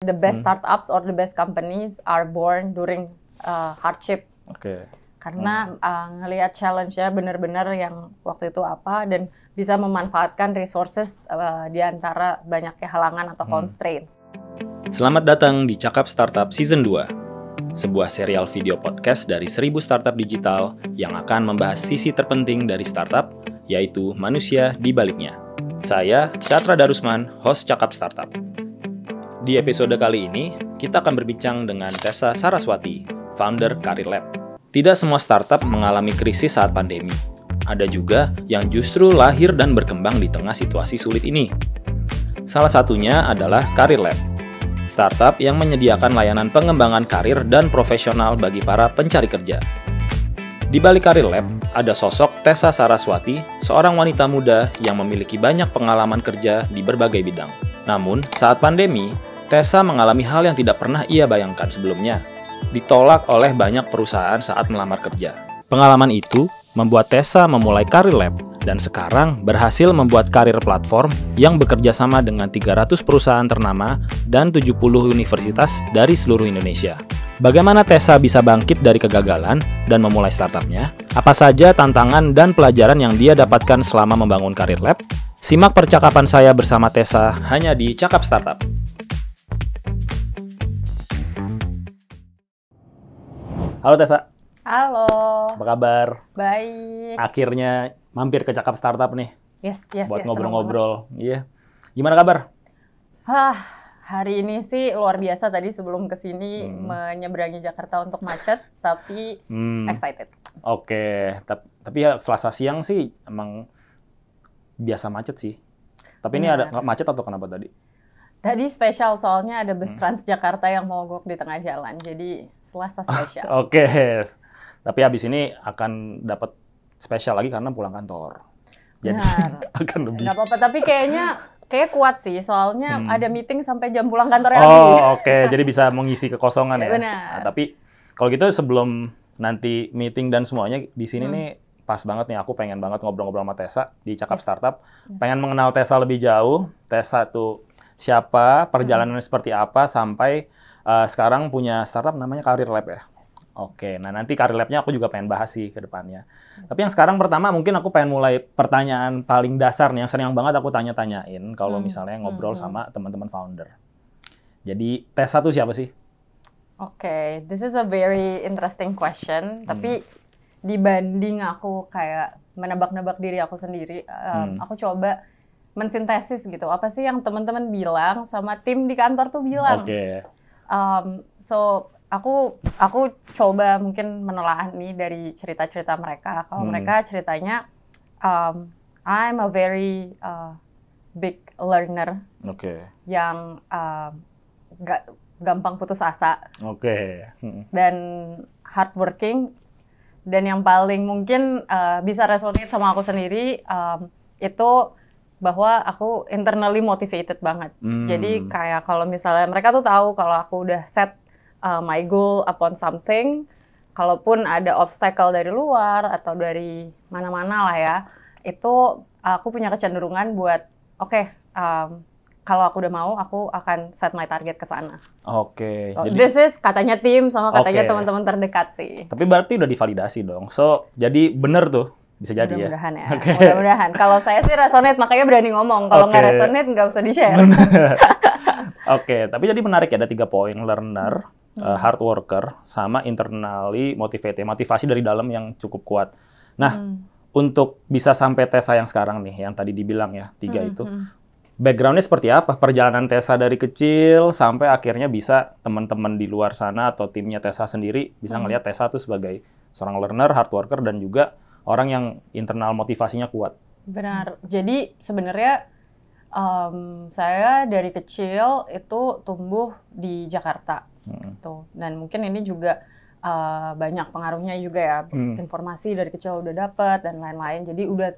the best startups or the best companies are born during hardship. Karena ngelihat challenge-nya benar-benar yang waktu itu apa dan bisa memanfaatkan resources di antara banyaknya halangan atau constraint. Selamat datang di Cakap Startup Season 2, sebuah serial video podcast dari 1000 startup digital yang akan membahas sisi terpenting dari startup, yaitu manusia di baliknya. Saya, Syatra Darusman, host Cakap Startup. Di episode kali ini, kita akan berbincang dengan Tessa Saraswati, founder Career Lab. Tidak semua startup mengalami krisis saat pandemi. Ada juga yang justru lahir dan berkembang di tengah situasi sulit ini. Salah satunya adalah Career Lab, startup yang menyediakan layanan pengembangan karir dan profesional bagi para pencari kerja. Di balik Career Lab, ada sosok Tessa Saraswati, seorang wanita muda yang memiliki banyak pengalaman kerja di berbagai bidang. Namun, saat pandemi, Tessa mengalami hal yang tidak pernah ia bayangkan sebelumnya. Ditolak oleh banyak perusahaan saat melamar kerja. Pengalaman itu membuat Tessa memulai Career Lab dan sekarang berhasil membuat karir platform yang bekerja sama dengan 300 perusahaan ternama dan 70 universitas dari seluruh Indonesia. Bagaimana Tessa bisa bangkit dari kegagalan dan memulai startupnya? Apa saja tantangan dan pelajaran yang dia dapatkan selama membangun Career Lab? Simak percakapan saya bersama Tessa hanya di Cakap Startup. Halo Tessa. Halo. Apa kabar? Baik. Akhirnya mampir ke Cakap Startup nih. Yes. Buat ngobrol-ngobrol. Iya. Gimana kabar? Hari ini sih luar biasa. Tadi sebelum kesini menyeberangi Jakarta untuk macet, tapi excited. Oke. Tapi ya Selasa siang sih emang biasa macet sih. Tapi ini ada macet atau kenapa tadi? Tadi spesial soalnya ada bus Transjakarta yang mogok di tengah jalan. Jadi Selasa spesial. Oke. Tapi habis ini akan dapat spesial lagi karena pulang kantor. Jadi akan lebih. Nggak apa-apa, tapi kayaknya kuat sih. Soalnya ada meeting sampai jam pulang kantornya lagi. Oke. Jadi bisa mengisi kekosongan ya. Benar. Nah, tapi kalau gitu sebelum nanti meeting dan semuanya di sini nih pas banget nih, aku pengen banget ngobrol-ngobrol sama Tessa di Cakap Startup. Pengen mengenal Tessa lebih jauh. Tessa itu siapa, perjalanannya seperti apa sampai sekarang punya startup namanya Career Lab ya. Oke, nah nanti Career Lab-nya aku juga pengen bahas sih ke depannya. Tapi yang sekarang pertama mungkin aku pengen mulai pertanyaan paling dasar nih, yang sering banget aku tanya-tanyain kalau misalnya ngobrol sama teman-teman founder. Jadi Tessa tuh siapa sih? Oke, this is a very interesting question. Tapi dibanding aku kayak menebak-nebak diri aku sendiri, aku coba mensintesis gitu. Apa sih yang teman-teman bilang sama tim di kantor tuh bilang? Oke. So aku coba mungkin menelaah nih dari cerita-cerita mereka. Kalau mereka ceritanya, I'm a very big learner, yang gak gampang putus asa, dan hardworking, dan yang paling mungkin bisa resonate sama aku sendiri itu bahwa aku internally motivated banget. Jadi kayak kalau misalnya mereka tuh tahu kalau aku udah set my goal upon something, kalaupun ada obstacle dari luar atau dari mana-mana lah ya, itu aku punya kecenderungan buat kalau aku udah mau, aku akan set my target ke sana. Oke. So, this is katanya tim sama katanya teman-teman terdekat sih. Tapi berarti udah divalidasi dong. So, jadi bener tuh. Bisa jadi mudah-mudahan ya. Mudah-mudahan. Kalau saya sih resonate, makanya berani ngomong. Kalau nggak resonate, nggak usah di-share. Oke, tapi jadi menarik ya, ada 3 poin. Learner, hard worker, sama internally motivated. Motivasi dari dalam yang cukup kuat. Nah, untuk bisa sampai Tessa yang sekarang nih, yang tadi dibilang ya, 3 itu. Background-nya seperti apa? Perjalanan Tessa dari kecil sampai akhirnya bisa teman-teman di luar sana atau timnya Tessa sendiri bisa ngelihat Tessa tuh sebagai seorang learner, hard worker, dan juga orang yang internal motivasinya kuat. Benar. Jadi sebenarnya saya dari kecil itu tumbuh di Jakarta. Dan mungkin ini juga banyak pengaruhnya juga ya. Informasi dari kecil udah dapet dan lain-lain. Jadi udah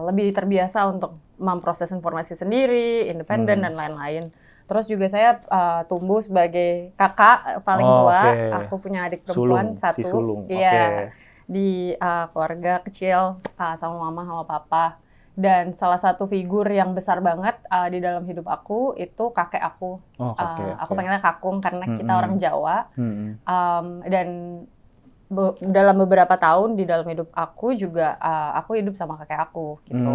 lebih terbiasa untuk memproses informasi sendiri, independen dan lain-lain. Terus juga saya tumbuh sebagai kakak paling tua. Aku punya adik perempuan satu. Si sulung. Iya. Di keluarga kecil sama mama sama papa. Dan salah satu figur yang besar banget di dalam hidup aku itu kakek aku. Aku panggilnya kakung karena kita orang Jawa. Dan dalam beberapa tahun di dalam hidup aku juga aku hidup sama kakek aku gitu.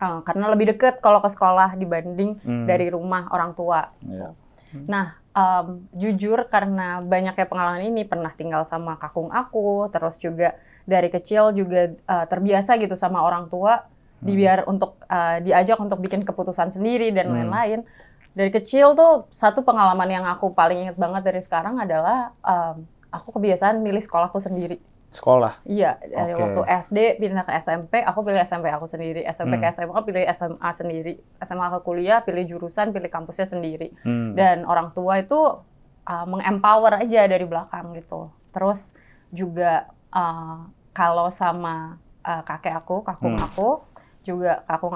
Karena lebih deket kalau ke sekolah dibanding dari rumah orang tua. Gitu. Nah, jujur karena banyaknya pengalaman ini, pernah tinggal sama kakung aku, terus juga dari kecil juga terbiasa gitu sama orang tua, diajak untuk bikin keputusan sendiri dan lain-lain. Dari kecil tuh satu pengalaman yang aku paling ingat banget dari sekarang adalah aku kebiasaan milih sekolahku sendiri. Sekolah? Iya, dari waktu SD pindah ke SMP, aku pilih SMP aku sendiri. SMP ke SMA pilih SMA sendiri. SMA ke kuliah pilih jurusan, pilih kampusnya sendiri. Dan orang tua itu mengempower aja dari belakang gitu. Terus juga kalau sama kakek aku, kakung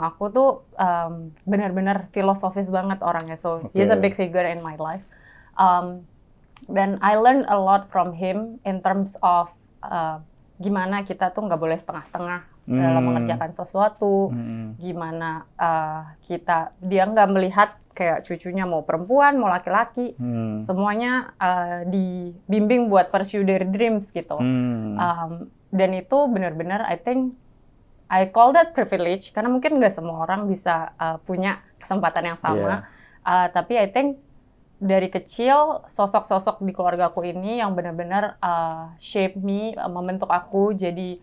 aku tuh benar-benar filosofis banget orangnya. So he's a big figure in my life. Dan I learned a lot from him in terms of gimana kita tuh nggak boleh setengah-setengah dalam mengerjakan sesuatu, gimana dia nggak melihat kayak cucunya mau perempuan, mau laki-laki, semuanya dibimbing buat pursue their dreams gitu. Dan itu benar-benar I call that privilege karena mungkin nggak semua orang bisa punya kesempatan yang sama, tapi I think dari kecil sosok-sosok di keluargaku ini yang benar-benar shape me, membentuk aku jadi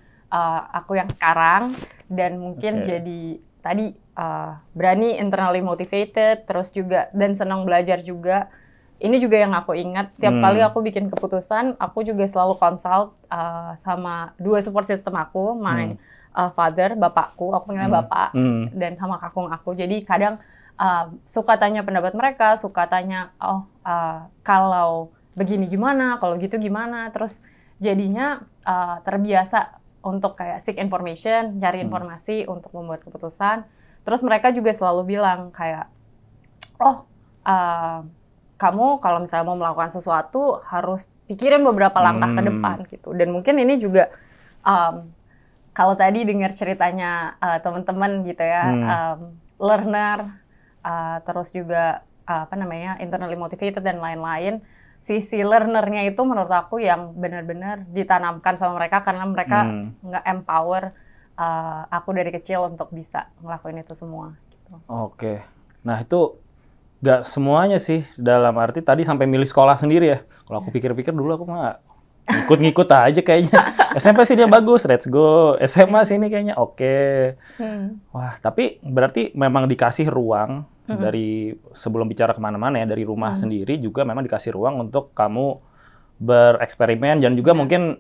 aku yang sekarang, dan mungkin jadi tadi berani, internally motivated, terus juga dan senang belajar juga. Ini juga yang aku ingat tiap kali aku bikin keputusan, aku juga selalu consult sama dua support system aku, my father, bapakku, aku panggilnya bapak, dan sama kakung aku. Jadi kadang suka tanya pendapat mereka, suka tanya, kalau begini gimana, kalau gitu gimana, terus jadinya terbiasa untuk kayak seek information, cari informasi untuk membuat keputusan. Terus mereka juga selalu bilang kayak, kamu kalau misalnya mau melakukan sesuatu harus pikirin beberapa langkah ke depan gitu. Dan mungkin ini juga kalau tadi dengar ceritanya teman-teman gitu ya, learner, terus juga internally motivated dan lain-lain. Sisi learnernya itu menurut aku yang benar-benar ditanamkan sama mereka karena mereka nggak empower aku dari kecil untuk bisa ngelakuin itu semua. Gitu. Oke, nah itu nggak semuanya sih, dalam arti tadi sampai milih sekolah sendiri ya. Kalau aku pikir-pikir dulu aku nggak ngikut-ngikut aja kayaknya. SMP sih dia bagus, let's go. SMA sini kayaknya oke. Wah, tapi berarti memang dikasih ruang dari sebelum bicara kemana-mana ya, dari rumah sendiri juga memang dikasih ruang untuk kamu bereksperimen dan juga mungkin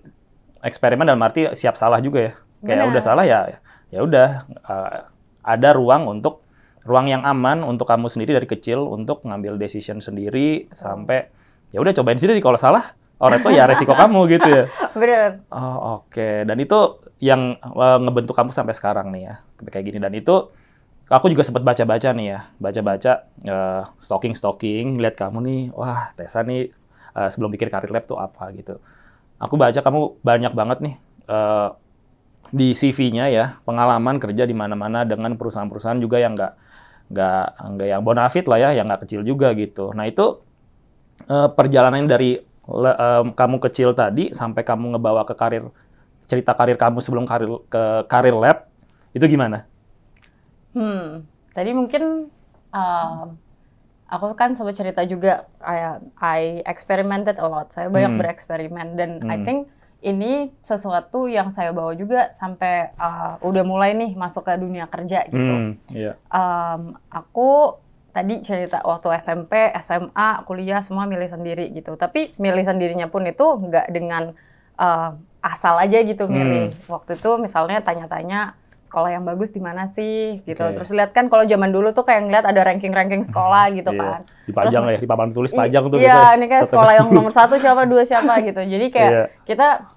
eksperimen dalam arti siap salah juga ya. Kayak udah salah ya udah, ada ruang yang aman untuk kamu sendiri dari kecil untuk ngambil decision sendiri sampai ya udah cobain sendiri, kalau salah itu ya resiko kamu gitu ya. Bener. Oh, oke. Dan itu yang ngebentuk kamu sampai sekarang nih ya, kayak gini. Dan itu aku juga sempat baca-baca nih ya, stalking, lihat kamu nih, wah Tessa nih sebelum bikin Karir Lab tuh apa gitu. Aku baca kamu banyak banget nih di CV-nya ya, pengalaman kerja di mana-mana dengan perusahaan-perusahaan juga yang nggak yang bonafit lah ya, yang nggak kecil juga gitu. Nah itu perjalanan dari kamu kecil tadi sampai kamu ngebawa ke cerita karir kamu sebelum ke Karir Lab itu gimana? Tadi mungkin aku kan sempat cerita juga I experimented a lot. Saya banyak bereksperimen dan I think ini sesuatu yang saya bawa juga sampai udah mulai nih masuk ke dunia kerja gitu. Aku tadi cerita waktu SMP, SMA, kuliah semua milih sendiri gitu. Tapi milih sendirinya pun itu nggak dengan asal aja gitu milih. Waktu itu misalnya tanya-tanya sekolah yang bagus di mana sih gitu. Terus lihat kan kalau zaman dulu tuh kayak ngeliat ada ranking-ranking sekolah gitu kan. Dipajang ya, di papan tulis pajang tuh iya, ini kayak sekolah yang nomor 1 siapa, 2 siapa gitu. Jadi kayak kita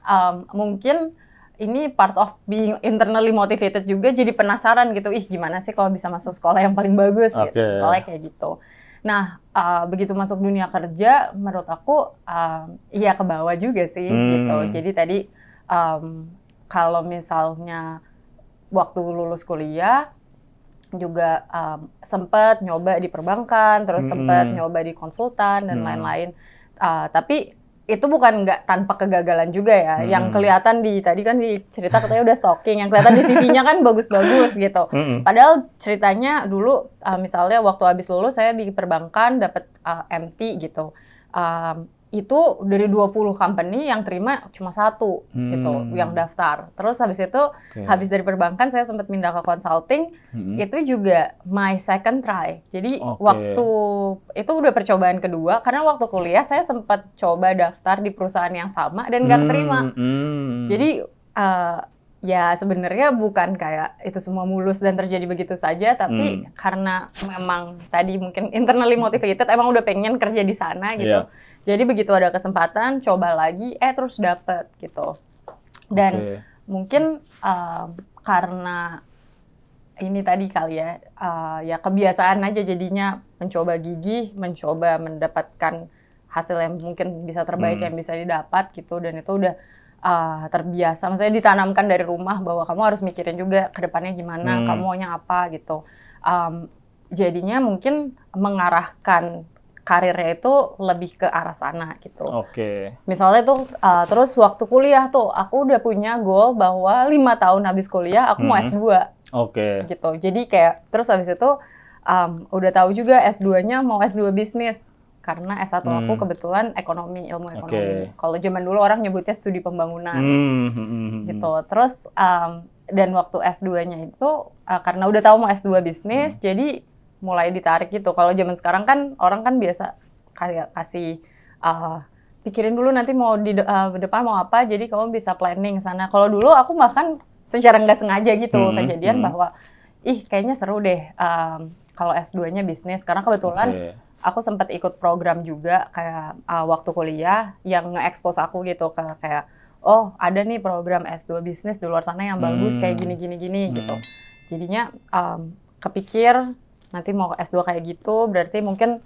mungkin ini part of being internally motivated juga, jadi penasaran gitu. Gimana sih kalau bisa masuk sekolah yang paling bagus gitu. Soalnya kayak gitu. Nah, begitu masuk dunia kerja menurut aku iya ke bawah juga sih gitu. Jadi tadi kalau misalnya waktu lulus kuliah juga sempat nyoba di perbankan, terus sempat nyoba di konsultan dan lain-lain. Tapi itu bukan nggak tanpa kegagalan juga ya. Yang kelihatan tadi kan di cerita katanya udah stalking, yang kelihatan di CV-nya kan bagus-bagus gitu. Padahal ceritanya dulu misalnya waktu habis lulus saya di perbankan dapat MT gitu. Itu dari 20 company yang terima cuma 1 gitu yang daftar. Terus habis itu habis dari perbankan saya sempat pindah ke consulting, itu juga my second try. Jadi waktu itu udah percobaan kedua karena waktu kuliah saya sempat coba daftar di perusahaan yang sama dan nggak keterima. Jadi ya sebenarnya bukan kayak itu semua mulus dan terjadi begitu saja, tapi karena memang tadi mungkin internally motivated, emang udah pengen kerja di sana gitu. Jadi begitu ada kesempatan, coba lagi, terus dapet gitu. Dan mungkin karena ini tadi kali ya, ya kebiasaan aja jadinya mencoba gigih, mencoba mendapatkan hasil yang mungkin bisa terbaik yang bisa didapat gitu. Dan itu udah terbiasa, maksudnya ditanamkan dari rumah bahwa kamu harus mikirin juga ke depannya gimana, kamu maunya apa gitu. Jadinya mungkin mengarahkan karirnya itu lebih ke arah sana gitu. Misalnya tuh terus waktu kuliah tuh aku udah punya goal bahwa 5 tahun habis kuliah aku mau S2. Gitu. Jadi kayak terus habis itu udah tahu juga S2-nya mau S2 bisnis karena S1 aku kebetulan ilmu ekonomi. Kalau zaman dulu orang nyebutnya studi pembangunan. Gitu. Terus dan waktu S2-nya itu karena udah tahu mau S2 bisnis jadi mulai ditarik gitu. Kalau zaman sekarang kan orang kan biasa kasih pikirin dulu nanti mau di depan mau apa, jadi kamu bisa planning sana. Kalau dulu aku bahkan secara nggak sengaja gitu kejadian bahwa kayaknya seru deh kalau S2-nya bisnis. Karena kebetulan aku sempat ikut program juga kayak waktu kuliah yang nge-expose aku gitu ke kayak ada nih program S2 bisnis di luar sana yang bagus kayak gini gitu. Jadinya kepikir nanti mau S2 kayak gitu, berarti mungkin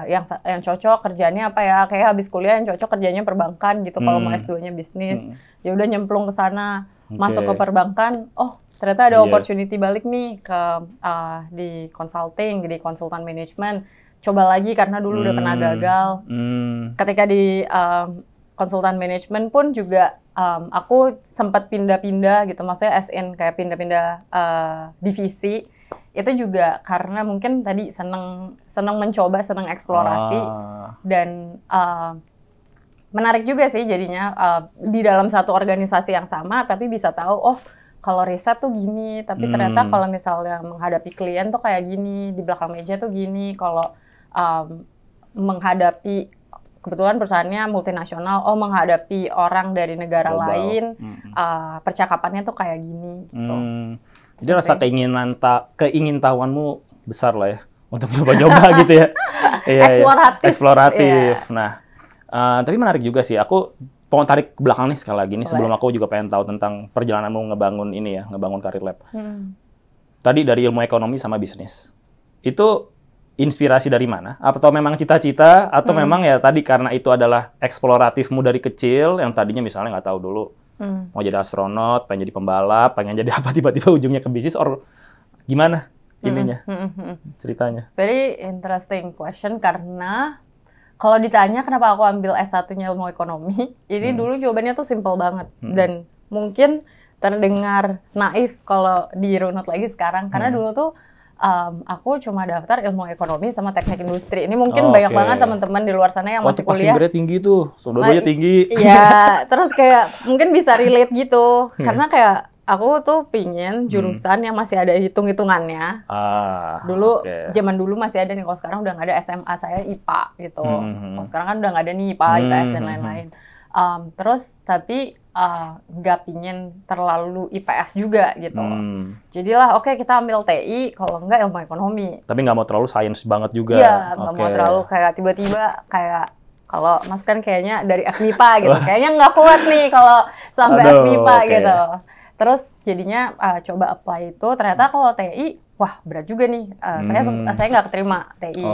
yang cocok kerjanya apa ya? Kayak habis kuliah yang cocok kerjanya perbankan gitu. Kalau mau S2-nya bisnis, ya udah nyemplung ke sana, masuk ke perbankan. Ternyata ada opportunity balik nih ke di consulting, di konsultan manajemen. Coba lagi karena dulu udah pernah gagal. Ketika di konsultan manajemen pun juga aku sempat pindah-pindah gitu, maksudnya as in kayak pindah-pindah divisi. Itu juga karena mungkin tadi seneng mencoba, seneng eksplorasi dan menarik juga sih jadinya di dalam satu organisasi yang sama tapi bisa tahu kalau riset tuh gini, tapi ternyata kalau misalnya menghadapi klien tuh kayak gini, di belakang meja tuh gini, kalau menghadapi kebetulan perusahaannya multinasional, menghadapi orang dari negara lain, percakapannya tuh kayak gini gitu. Jadi rasa keingintahuanmu besar lah ya untuk coba-coba gitu ya. Eksploratif. Nah, tapi menarik juga sih. Aku mau tarik ke belakang nih sekali lagi nih sebelum aku juga pengen tahu tentang perjalananmu ngebangun Karir Lab. Tadi dari ilmu ekonomi sama bisnis. Itu inspirasi dari mana? Atau memang cita-cita atau memang ya tadi karena itu adalah eksploratifmu dari kecil yang tadinya misalnya nggak tahu dulu mau jadi astronot, pengen jadi pembalap, pengen jadi apa, tiba-tiba ujungnya ke bisnis, or gimana ininya, ceritanya? It's very interesting question, karena kalau ditanya kenapa aku ambil S1-nya ilmu ekonomi, ini dulu jawabannya tuh simple banget. Dan mungkin terdengar naif kalau dirunut lagi sekarang, karena dulu tuh aku cuma daftar ilmu ekonomi sama teknik industri. Ini mungkin banyak banget teman-teman di luar sana yang masih kuliah. Passing tinggi tuh, dua-duanya tinggi. Iya, terus kayak mungkin bisa relate gitu. Karena kayak aku tuh pingin jurusan yang masih ada hitung-hitungannya. Dulu, zaman dulu masih ada nih, kalau sekarang udah nggak ada. SMA saya IPA gitu. Kalau sekarang kan udah nggak ada nih IPA, IPS, dan lain-lain. Terus, tapi nggak pingin terlalu IPS juga gitu. Jadilah oke, kita ambil TI, kalau nggak ilmu ekonomi. Tapi nggak mau terlalu sains banget juga. Iya, nggak mau terlalu kayak tiba-tiba kayak kalau Mas kan kayaknya dari FMIPA gitu. Kayaknya nggak kuat nih kalau sampai FMIPA gitu. Terus jadinya coba apply itu, ternyata kalau TI, wah berat juga nih. Saya nggak keterima TI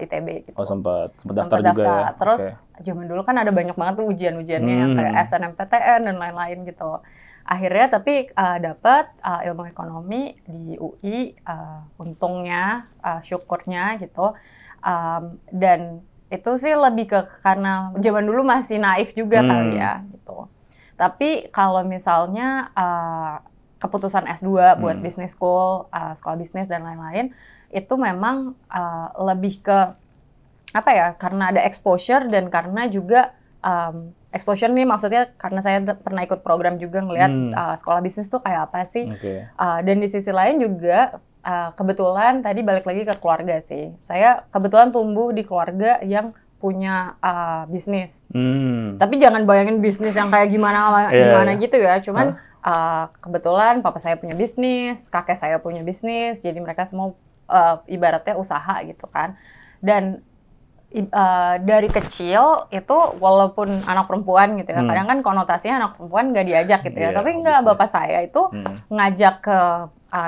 ITB gitu. Sempat daftar juga ya. Terus zaman dulu kan ada banyak banget tuh ujian-ujiannya kayak SNMPTN dan lain-lain gitu. akhirnya tapi dapat ilmu ekonomi di UI, untungnya, syukurnya gitu. Dan itu sih lebih ke karena zaman dulu masih naif juga kali ya gitu. Tapi kalau misalnya keputusan S2 buat business school, sekolah bisnis dan lain-lain, itu memang lebih ke apa ya? Karena ada exposure dan karena juga exposure nih maksudnya karena saya pernah ikut program juga ngelihat sekolah bisnis tuh kayak apa sih. Dan di sisi lain juga kebetulan tadi balik lagi ke keluarga sih. Saya kebetulan tumbuh di keluarga yang punya bisnis. Tapi jangan bayangin bisnis yang kayak gimana gitu ya. Cuman kebetulan papa saya punya bisnis, kakek saya punya bisnis. Jadi mereka semua ibaratnya usaha gitu kan. Dan dari kecil itu walaupun anak perempuan gitu ya, kadang kan konotasinya anak perempuan nggak diajak gitu ya, tapi nggak, bapak saya itu ngajak ke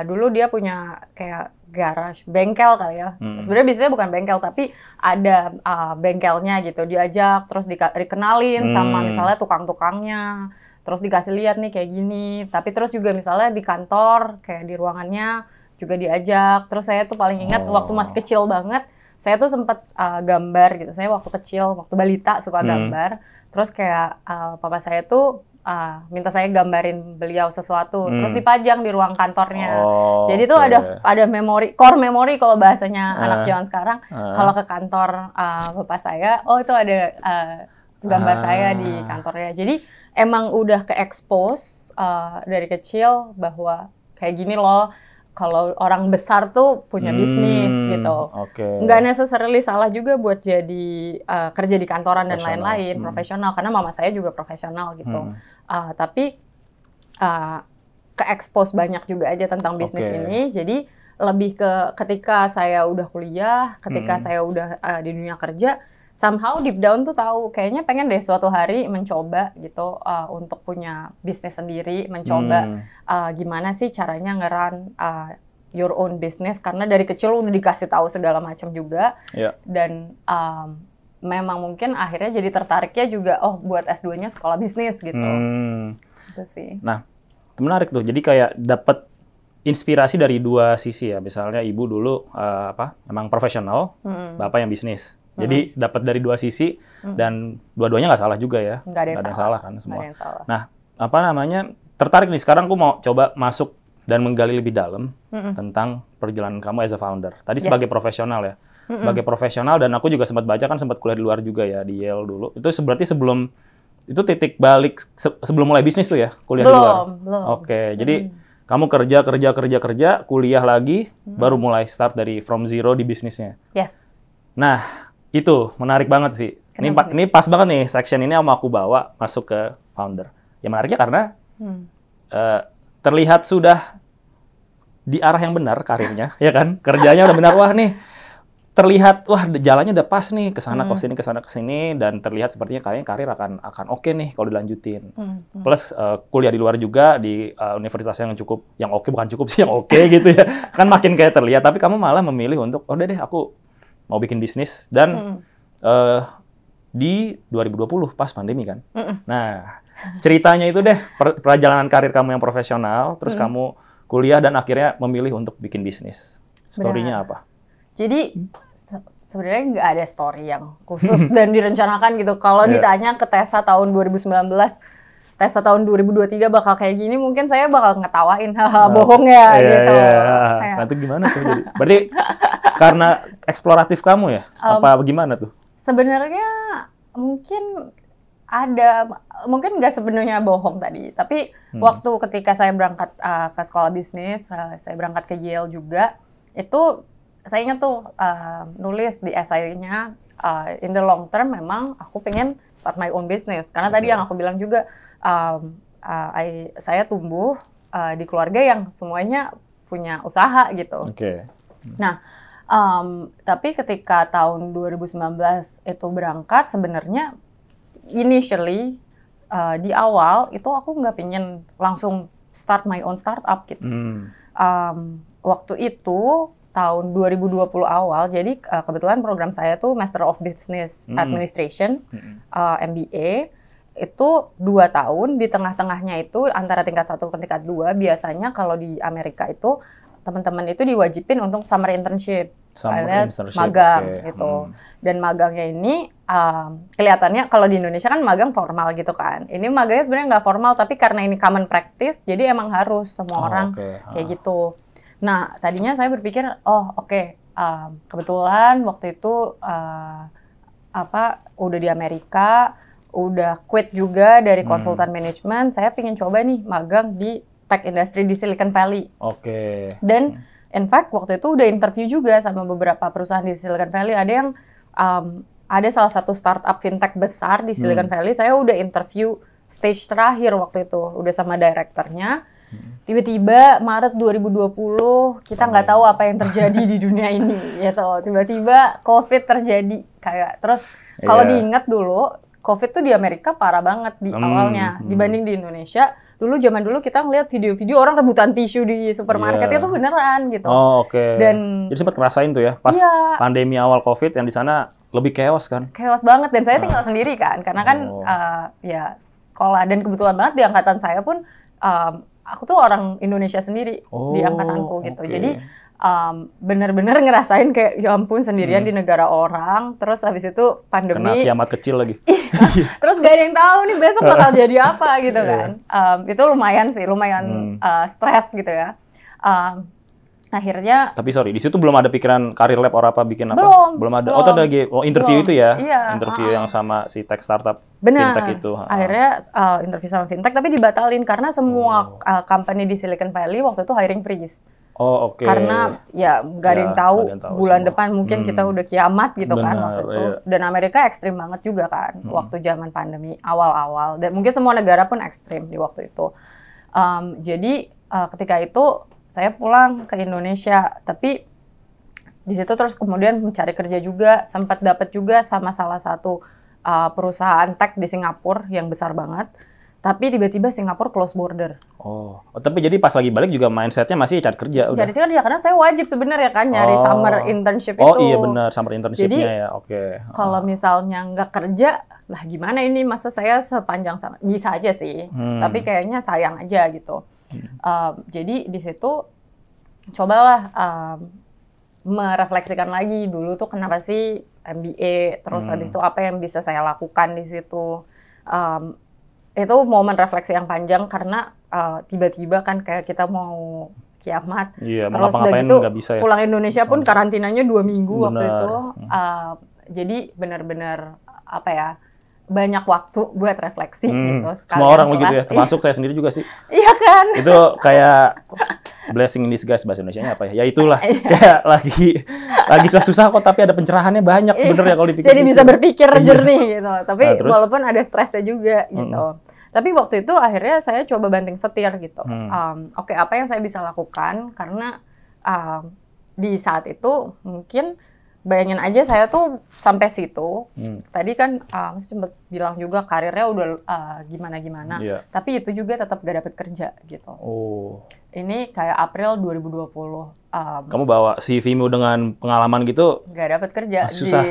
dulu dia punya kayak garage, bengkel kali ya, sebenarnya bisnisnya bukan bengkel tapi ada bengkelnya gitu, diajak terus dikenalin sama misalnya tukang-tukangnya, terus dikasih lihat nih kayak gini, tapi terus juga misalnya di kantor kayak di ruangannya juga diajak, terus saya tuh paling ingat waktu masih kecil banget. Saya tuh sempat gambar gitu. Saya waktu kecil, waktu balita suka gambar. Terus kayak papa saya tuh minta saya gambarin beliau sesuatu. Terus dipajang di ruang kantornya. Jadi tuh ada memori, core memory kalau bahasanya anak zaman sekarang. Kalau ke kantor bapak saya, itu ada gambar saya di kantornya. Jadi emang udah ke-expose dari kecil bahwa kayak gini loh. Kalau orang besar tuh punya bisnis gitu, nggak necessarily salah juga buat jadi kerja di kantoran dan lain-lain, profesional, karena mama saya juga profesional gitu. Tapi ke-expose banyak juga aja tentang bisnis ini, jadi lebih ke ketika saya udah kuliah, ketika saya udah di dunia kerja, somehow deep down tuh tahu kayaknya pengen deh suatu hari mencoba gitu untuk punya bisnis sendiri, mencoba gimana sih caranya nge-run your own business, karena dari kecil udah dikasih tahu segala macam juga. Dan memang mungkin akhirnya jadi tertariknya juga buat S2-nya sekolah bisnis gitu. Itu sih. Nah, itu menarik tuh. Jadi kayak dapat inspirasi dari dua sisi ya. Misalnya ibu dulu emang profesional, bapak yang bisnis. Jadi dapat dari dua sisi dan dua-duanya nggak salah juga ya. Nggak ada yang salah kan semua. Salah. Nah, tertarik nih sekarang aku mau coba masuk dan menggali lebih dalam tentang perjalanan kamu as a founder. Tadi sebagai profesional ya. Sebagai profesional, dan aku juga sempat baca kan, sempat kuliah di luar juga ya, di Yale dulu. Itu berarti sebelum itu titik balik sebelum mulai bisnis tuh ya, kuliah di luar. Belum. Oke, jadi kamu kerja, kuliah lagi, baru mulai start dari from zero di bisnisnya. Yes. Nah, itu menarik banget sih. Ini pas banget nih, section ini mau aku bawa masuk ke founder. Ya menariknya karena terlihat sudah di arah yang benar karirnya, ya kan? Kerjanya udah benar, wah nih, terlihat, wah jalannya udah pas nih, kesana ke sini, dan terlihat sepertinya kayaknya karir akan oke nih kalau dilanjutin. Plus kuliah di luar juga di universitas yang bukan cukup sih, yang oke gitu ya. Kan makin kayak terlihat, tapi kamu malah memilih untuk, udah deh aku mau bikin bisnis, dan di 2020 pas pandemi kan. Nah, ceritanya itu deh, perjalanan karir kamu yang profesional, terus kamu kuliah dan akhirnya memilih untuk bikin bisnis. Story-nya apa? Jadi sebenarnya nggak ada story yang khusus dan direncanakan gitu. Kalau ditanya ke Tessa tahun 2019, Tessa tahun 2023 bakal kayak gini, mungkin saya bakal ngetawain, bohong ya gitu. Nah, itu gimana tuh? Jadi? Berarti karena eksploratif kamu ya? Apa gimana tuh? Sebenarnya mungkin mungkin nggak sepenuhnya bohong tadi, tapi waktu ketika saya berangkat ke sekolah bisnis, saya berangkat ke Yale juga, itu saya ingat tuh nulis di essay-nya, in the long term memang aku pengen start my own business, karena tadi yang aku bilang juga, saya tumbuh di keluarga yang semuanya punya usaha gitu. Nah, tapi ketika tahun 2019 itu berangkat, sebenarnya initially di awal itu aku nggak pengen langsung start my own startup gitu. Waktu itu tahun 2020 awal, jadi kebetulan program saya tuh Master of Business Administration, MBA. itu 2 tahun, di tengah-tengahnya itu antara tingkat 1 ke tingkat 2, biasanya kalau di Amerika itu teman-teman itu diwajibin untuk summer internship, magang gitu. Dan magangnya ini kelihatannya kalau di Indonesia kan magang formal gitu kan. Ini magangnya sebenarnya nggak formal, tapi karena ini common practice, jadi emang harus semua orang kayak gitu. Nah, tadinya saya berpikir, kebetulan waktu itu udah di Amerika, udah quit juga dari konsultan manajemen, saya pengen coba nih magang di tech industry di Silicon Valley. Dan in fact waktu itu udah interview juga sama beberapa perusahaan di Silicon Valley. Ada yang ada salah satu startup fintech besar di Silicon Valley. Saya udah interview stage terakhir waktu itu, udah sama direkturnya. Tiba-tiba Maret 2020 kita nggak tahu apa yang terjadi di dunia ini, gitu. Tiba-tiba COVID terjadi kayak. Terus kalau diingat dulu, COVID tuh di Amerika parah banget di awalnya dibanding di Indonesia. Zaman dulu kita ngeliat video-video orang rebutan tisu di supermarket itu beneran gitu. Dan jadi sempat ngerasain tuh ya pas pandemi awal COVID yang di sana lebih chaos kan? Chaos banget, dan saya tinggal sendiri kan, karena kan sekolah, dan kebetulan banget di angkatan saya pun aku tuh orang Indonesia sendiri di angkatanku gitu. Jadi bener-bener ngerasain kayak ya ampun sendirian di negara orang, terus habis itu pandemi. Kena kiamat kecil lagi. Terus gak ada yang tahu nih besok bakal jadi apa gitu kan. Itu lumayan stres gitu ya. Akhirnya. Tapi sorry, di situ belum ada pikiran karir lab or apa bikin apa? Belum ada. Belum. Tadi lagi interview itu ya? Iya. Interview yang sama si tech startup fintech itu. Akhirnya interview sama fintech tapi dibatalin karena semua company di Silicon Valley waktu itu hiring freeze. Karena ya nggak ada yang tahu bulan depan mungkin kita udah kiamat gitu kan waktu itu. Dan Amerika ekstrim banget juga kan waktu zaman pandemi awal-awal. Dan mungkin semua negara pun ekstrim di waktu itu. Jadi ketika itu saya pulang ke Indonesia, tapi di situ terus kemudian mencari kerja juga, sempat dapat juga sama salah satu perusahaan tech di Singapura yang besar banget. Tapi tiba-tiba Singapura close border. Tapi jadi pas lagi balik juga mindset-nya masih cari kerja udah. Cari kerja karena saya wajib sebenarnya kan nyari summer internship itu. Oh iya benar, summer internship-nya ya. Kalau misalnya nggak kerja, lah gimana ini, masa saya sepanjang sama, bisa aja sih. Tapi kayaknya sayang aja gitu. Jadi di situ cobalah merefleksikan lagi dulu tuh kenapa sih MBA, terus habis itu apa yang bisa saya lakukan di situ. Itu momen refleksi yang panjang karena tiba-tiba kan kayak kita mau kiamat. Terus udah gitu pulang Indonesia pun karantinanya 2 minggu waktu itu. Jadi benar-benar banyak waktu buat refleksi gitu. Semua orang begitu ya, termasuk saya sendiri juga sih. Iya kan? Itu kayak blessing in disguise, bahasa Indonesianya apa ya? Ya itulah, kayak lagi susah-susah kok, tapi ada pencerahannya banyak sebenarnya kalau dipikir. Jadi bisa berpikir jernih gitu. Tapi walaupun ada stresnya juga gitu. Tapi waktu itu akhirnya saya coba banting setir gitu. Apa yang saya bisa lakukan? Karena di saat itu mungkin bayangin aja saya tuh sampai situ. Tadi kan Mas sempat bilang juga karirnya udah gimana-gimana. Tapi itu juga tetap gak dapet kerja gitu. Ini kayak April 2020. Kamu bawa CV-mu dengan pengalaman gitu? Gak dapet kerja. Susah.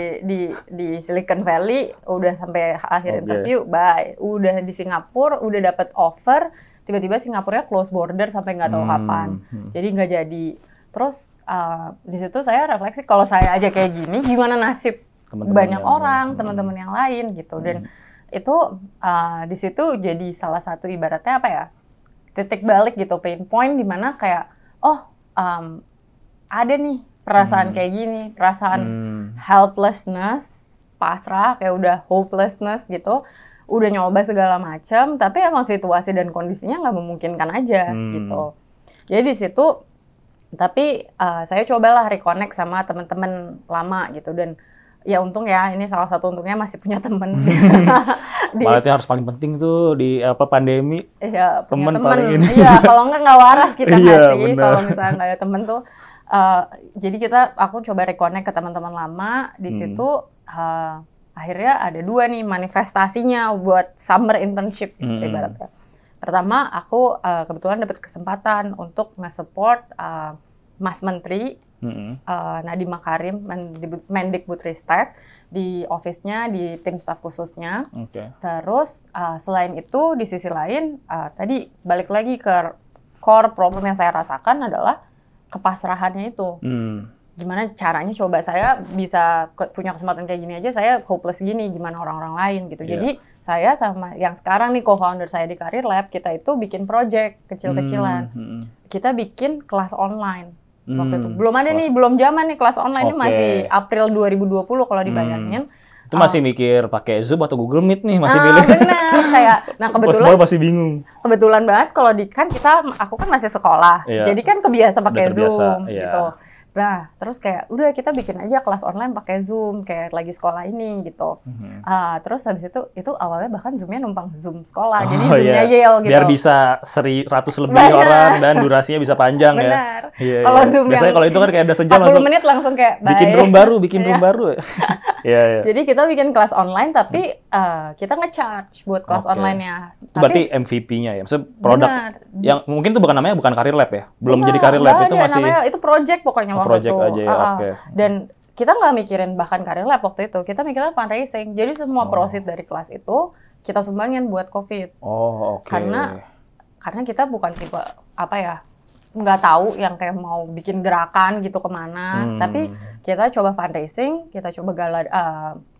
Di Silicon Valley udah sampai akhir interview, bye. Udah di Singapura, udah dapet offer. Tiba-tiba Singapurnya close border sampai nggak tahu kapan. Jadi nggak jadi. Terus di situ saya refleksi, kalau saya aja kayak gini, gimana nasib banyak orang, teman-teman yang lain gitu. Dan itu di situ jadi salah satu ibaratnya titik balik gitu, pain point di mana kayak ada nih perasaan kayak gini, perasaan helplessness, pasrah, kayak udah hopelessness gitu. Udah nyoba segala macam, tapi emang situasi dan kondisinya nggak memungkinkan aja gitu. Jadi di situ tapi saya cobalah reconnect sama teman-teman lama gitu, dan ya untung ya ini salah satu untungnya masih punya teman. Malah itu harus paling penting tuh di pandemi. Iya, teman paling ini. Iya, kalau nggak waras kita nggak sih kalau misalnya nggak ada teman tuh. Jadi aku coba reconnect ke teman-teman lama di situ. Akhirnya ada 2 nih manifestasinya buat summer internship ibaratnya. Pertama, aku kebetulan dapat kesempatan untuk nge-support Mas Menteri Nadiem Makarim, Mendikbudristek, di office-nya, di tim staf khususnya. Terus selain itu di sisi lain, tadi balik lagi ke core problem yang saya rasakan adalah kepasrahannya itu. Gimana caranya coba saya bisa punya kesempatan kayak gini aja, saya hopeless gini, gimana orang-orang lain gitu. Jadi saya sama yang sekarang nih co-founder saya di Career Lab, kita itu bikin project kecil-kecilan. Kita bikin kelas online. Waktu itu belum ada nih, belum zaman nih kelas online ini, masih April 2020 kalau dibayangin. Itu masih mikir pakai Zoom atau Google Meet nih, masih milih. Benar, kayak nah kebetulan masih bingung. Kebetulan banget kalau aku kan masih sekolah. Jadi kan kebiasa pakai Zoom gitu. Nah, terus kayak udah kita bikin aja kelas online pakai Zoom kayak lagi sekolah ini gitu. Terus habis itu awalnya bahkan Zoom-nya numpang Zoom sekolah. Jadi Zoom-nya Yale gitu. Biar bisa 100 lebih orang dan durasinya bisa panjang. Benar. Ya. Kalau Zoom biasanya kalau itu kan kayak udah sejam 40 menit langsung kayak bikin room baru. Jadi kita bikin kelas online tapi kita nge-charge buat kelas online-nya. Itu berarti MVP-nya ya. Maksudnya produk yang mungkin itu namanya bukan Career Lab ya. Belum jadi Career Lab, itu masih namanya itu project pokoknya. Project aja ya, Dan kita nggak mikirin bahkan Career Lab waktu itu, kita mikirin fundraising. Jadi semua proceed dari kelas itu kita sumbangin buat COVID. Karena kita bukan tipe nggak tahu yang kayak mau bikin gerakan gitu kemana, tapi kita coba fundraising, kita coba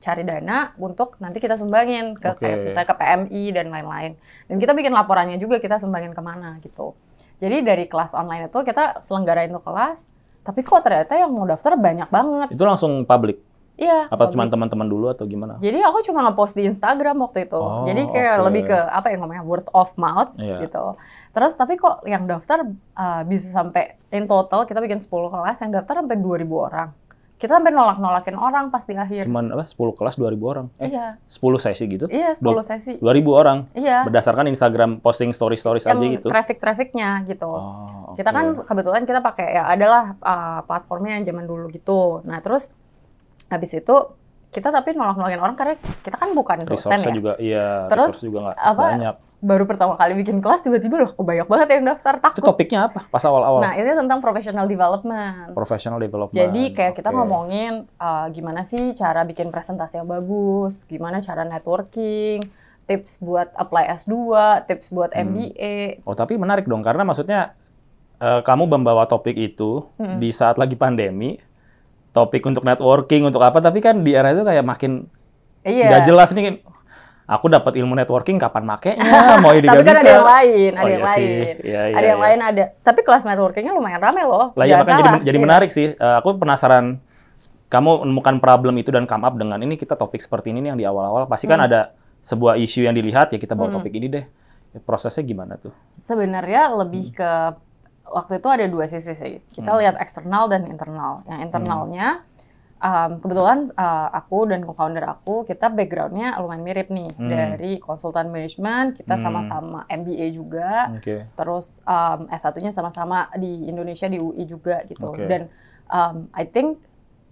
cari dana untuk nanti kita sumbangin ke kayak misalnya ke PMI dan lain-lain. Dan kita bikin laporannya juga kita sumbangin kemana gitu. Jadi dari kelas online itu kita selenggarain tuh kelas. Tapi kok ternyata yang mau daftar banyak banget. Itu langsung public? Iya. Apa cuma teman-teman dulu atau gimana? Jadi aku cuma nge-post di Instagram waktu itu. Jadi kayak lebih ke word of mouth gitu. Terus tapi kok yang daftar bisa sampai in total kita bikin 10 kelas yang daftar sampai 2.000 orang. Kita sampai nolak-nolakin orang pas di akhir. Cuman 10 kelas 2.000 orang? Iya. 10 sesi gitu? Iya, 10 sesi. 2.000 orang? Iya. Berdasarkan Instagram posting stories aja gitu? Traffic-trafficnya gitu. Kita kan kebetulan kita pakai adalah platformnya yang zaman dulu gitu. Nah terus habis itu kita tapi nolak-nolakin orang karena kita kan bukan dosen resource-nya juga, terus resource juga nggak banyak. Baru pertama kali bikin kelas tiba-tiba loh kok banyak banget yang daftar, takut. Itu topiknya apa pas awal-awal? Nah, ini tentang professional development. Jadi kayak kita ngomongin gimana sih cara bikin presentasi yang bagus, gimana cara networking, tips buat apply S2, tips buat MBA. Tapi menarik dong karena maksudnya kamu membawa topik itu di saat lagi pandemi, topik untuk networking, untuk apa, tapi kan di era itu kayak makin nggak jelas nih. Aku dapat ilmu networking kapan makainya, mau juga tapi kan bisa. Ada yang lain. Ada yang lain ada. Tapi kelas networkingnya lumayan rame loh. Lah ya makanya jadi menarik sih. Aku penasaran kamu menemukan problem itu dan come up dengan ini kita topik seperti ini nih yang di awal-awal. Pasti kan ada sebuah isu yang dilihat ya kita bawa topik ini deh. Prosesnya gimana tuh? Sebenarnya lebih ke waktu itu ada dua sisi sih. Kita lihat eksternal dan internal. Yang internalnya kebetulan aku dan co-founder aku, kita background-nya lumayan mirip nih. Dari konsultan manajemen, kita sama-sama MBA juga. Terus S1-nya sama-sama di Indonesia, di UI juga gitu. Dan I think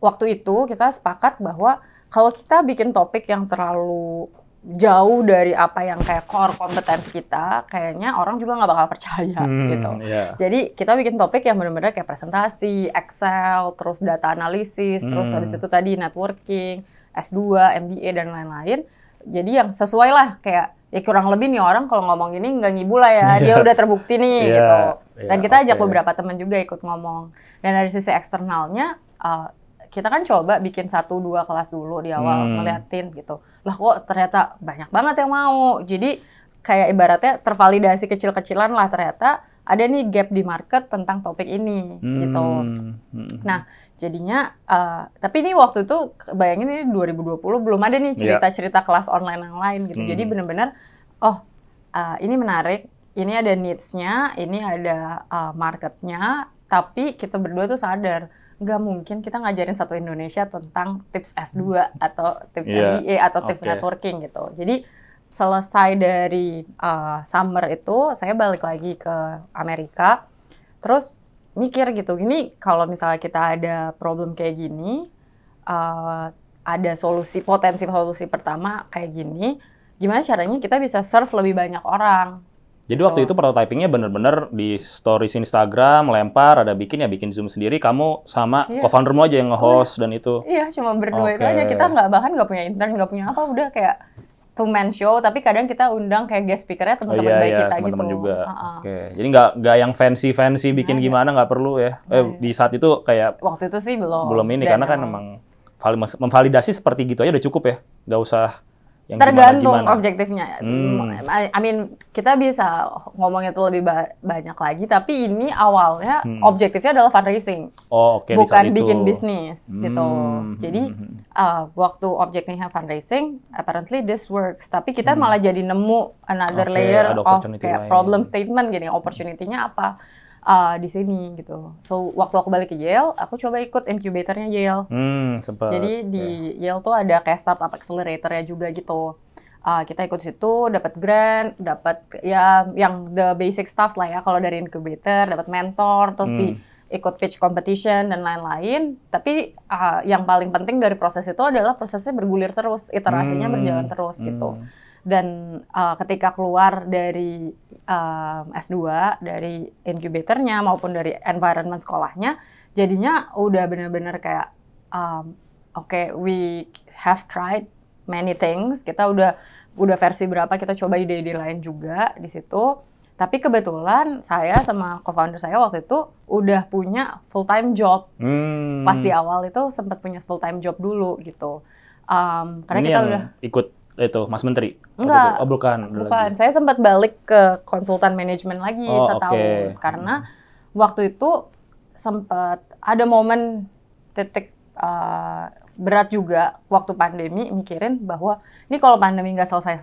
waktu itu kita sepakat bahwa kalau kita bikin topik yang terlalu jauh dari apa yang kayak core kompetensi kita, kayaknya orang juga nggak bakal percaya gitu. Jadi kita bikin topik yang benar-benar kayak presentasi, Excel, terus data analisis, terus habis itu tadi networking, S2, MBA dan lain-lain. Jadi yang sesuai lah kayak ya kurang lebih nih orang kalau ngomong ini nggak ngibul lah ya, dia udah terbukti nih gitu. Dan kita ajak beberapa teman juga ikut ngomong. Dan dari sisi eksternalnya kita kan coba bikin 1-2 kelas dulu di awal, ngeliatin gitu. Lah kok ternyata banyak banget yang mau. Jadi kayak ibaratnya tervalidasi kecil-kecilan lah ternyata ada nih gap di market tentang topik ini gitu. Nah jadinya, tapi ini waktu itu bayangin ini 2020 belum ada nih cerita-cerita kelas online yang lain gitu. Jadi benar-benar ini menarik, ini ada needs-nya, ini ada market-nya, tapi kita berdua tuh sadar nggak mungkin kita ngajarin satu Indonesia tentang tips S2 atau tips MBA atau tips networking gitu. Jadi selesai dari summer itu saya balik lagi ke Amerika, terus mikir gitu, ini kalau misalnya kita ada problem kayak gini, ada potensi solusi pertama kayak gini, gimana caranya kita bisa serve lebih banyak orang. Jadi waktu itu prototypingnya bener-bener di stories Instagram, lempar, ada bikin Zoom sendiri, kamu sama co-foundermu aja yang nge-host dan itu? Iya, cuma berdua itu aja. Kita bahkan nggak punya intern, nggak punya apa, udah kayak two-man show, tapi kadang kita undang kayak guest speaker-nya teman-teman baik kita teman-teman gitu. Juga. Jadi nggak yang fancy bikin gimana, nggak perlu ya. Di saat itu kayak waktu itu sih belum ini karena kan emang memvalidasi seperti gitu aja udah cukup ya, nggak usah yang tergantung gimana. Objektifnya. I mean, kita bisa ngomongnya itu lebih banyak lagi, tapi ini awalnya objektifnya adalah fundraising, bukan bikin bisnis gitu. Jadi waktu objektifnya fundraising, apparently this works, tapi kita malah jadi nemu another layer of kayak problem statement gini, opportunity-nya apa di sini gitu. So waktu aku balik ke Yale, aku coba ikut incubatornya Yale. Sempet. Jadi di Yale tuh ada kayak startup accelerator-nya juga gitu. Kita ikut situ, dapat grant, dapat ya yang the basic stuff lah ya kalau dari incubator, dapat mentor, terus ikut pitch competition dan lain-lain. Tapi yang paling penting dari proses itu adalah prosesnya bergulir terus, iterasinya berjalan terus gitu. Dan ketika keluar dari S2, dari incubatornya maupun dari environment sekolahnya, jadinya udah benar-benar kayak okay, we have tried many things. Kita udah versi berapa, kita coba ide-ide lain juga di situ. Tapi kebetulan saya sama co-founder saya waktu itu udah punya full-time job. Pas di awal itu sempat punya full-time job dulu gitu. Karena ini kita yang udah ikut itu Mas Menteri? Enggak. Bukan. Saya sempat balik ke konsultan manajemen lagi setahun. Karena waktu itu sempat ada momen titik berat juga waktu pandemi, mikirin bahwa ini kalau pandemi nggak selesai,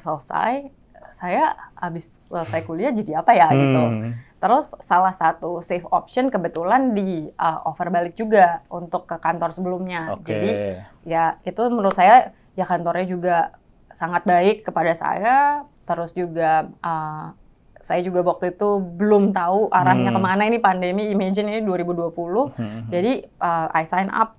saya habis selesai kuliah jadi apa ya gitu. Terus salah satu safe option kebetulan di offer balik juga untuk ke kantor sebelumnya. Jadi ya itu menurut saya ya kantornya juga sangat baik kepada saya, terus juga saya juga waktu itu belum tahu arahnya kemana ini pandemi, imagine ini 2020, jadi I sign up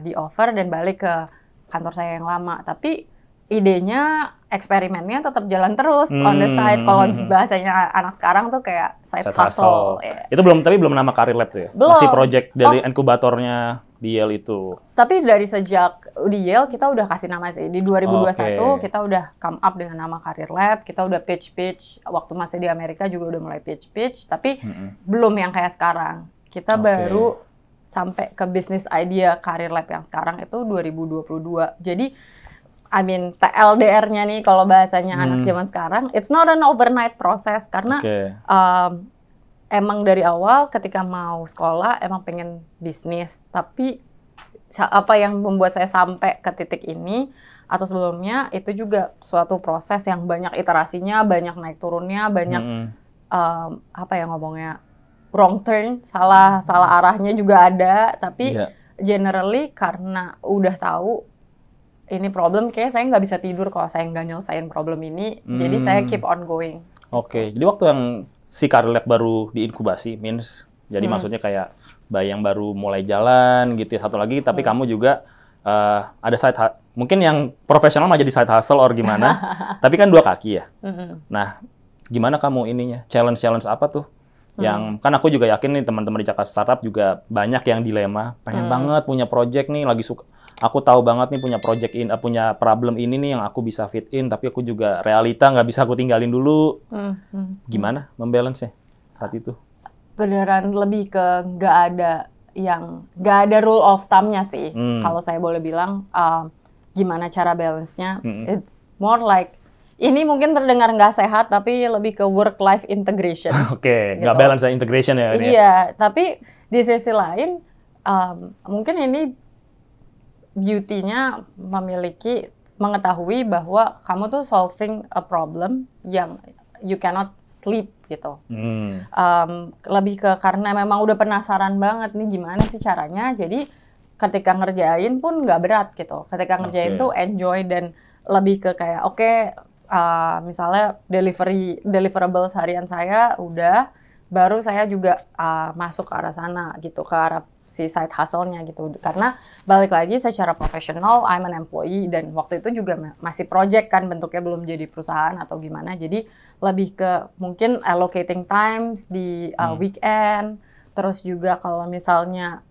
di offer dan balik ke kantor saya yang lama, tapi idenya, eksperimennya tetap jalan terus on the side. Kalau bahasanya anak sekarang tuh kayak side hustle. Yeah. Itu belum nama Career Lab tuh ya? Belum. Masih project dari inkubatornya di Yale itu. Tapi dari sejak di Yale kita udah kasih nama sih. Di 2021 kita udah come up dengan nama Career Lab. Kita udah pitch. Waktu masih di Amerika juga udah mulai pitch. Tapi belum yang kayak sekarang. Kita baru sampai ke business idea Career Lab yang sekarang itu 2022. Jadi I mean, TLDR-nya nih kalau bahasanya anak zaman sekarang, it's not an overnight process karena emang dari awal ketika mau sekolah emang pengen bisnis, tapi apa yang membuat saya sampai ke titik ini atau sebelumnya itu juga suatu proses yang banyak iterasinya, banyak naik turunnya, banyak apa ya ngomongnya wrong turn, salah arahnya juga ada, tapi generally karena udah tahu ini problem, kayak saya nggak bisa tidur kalau saya nggak nyelesain problem ini. Jadi saya keep on going. Jadi waktu yang si Career Lab baru diinkubasi, jadi maksudnya kayak bayi yang baru mulai jalan gitu ya, satu lagi, tapi kamu juga ada mungkin yang profesional mah jadi side hustle or gimana, tapi kan dua kaki ya. Nah, gimana kamu ininya? Challenge apa tuh? Yang kan aku juga yakin nih teman-teman di Jakarta Startup juga banyak yang dilema, pengen banget punya project nih, lagi suka. Aku tahu banget nih punya problem ini nih yang aku bisa fit in, tapi aku juga realita nggak bisa aku tinggalin dulu. Gimana membalance-nya saat itu? Beneran lebih ke nggak ada rule of thumb-nya sih. Kalau saya boleh bilang gimana cara balance-nya, it's more like ini mungkin terdengar nggak sehat, tapi lebih ke work-life integration. Gitu. Nggak balance integration ya? Iya, tapi di sisi lain mungkin ini beauty-nya mengetahui bahwa kamu tuh solving a problem yang you cannot sleep gitu. Lebih ke karena memang udah penasaran banget nih gimana sih caranya, jadi ketika ngerjain pun nggak berat gitu. Ketika ngerjain tuh enjoy dan lebih ke kayak misalnya deliverables harian saya udah, baru saya juga masuk ke arah sana gitu, ke arah si side hustle-nya gitu. Karena balik lagi secara profesional, I'm an employee dan waktu itu juga masih project kan bentuknya, belum jadi perusahaan atau gimana. Jadi lebih ke mungkin allocating times di weekend, terus juga kalau misalnya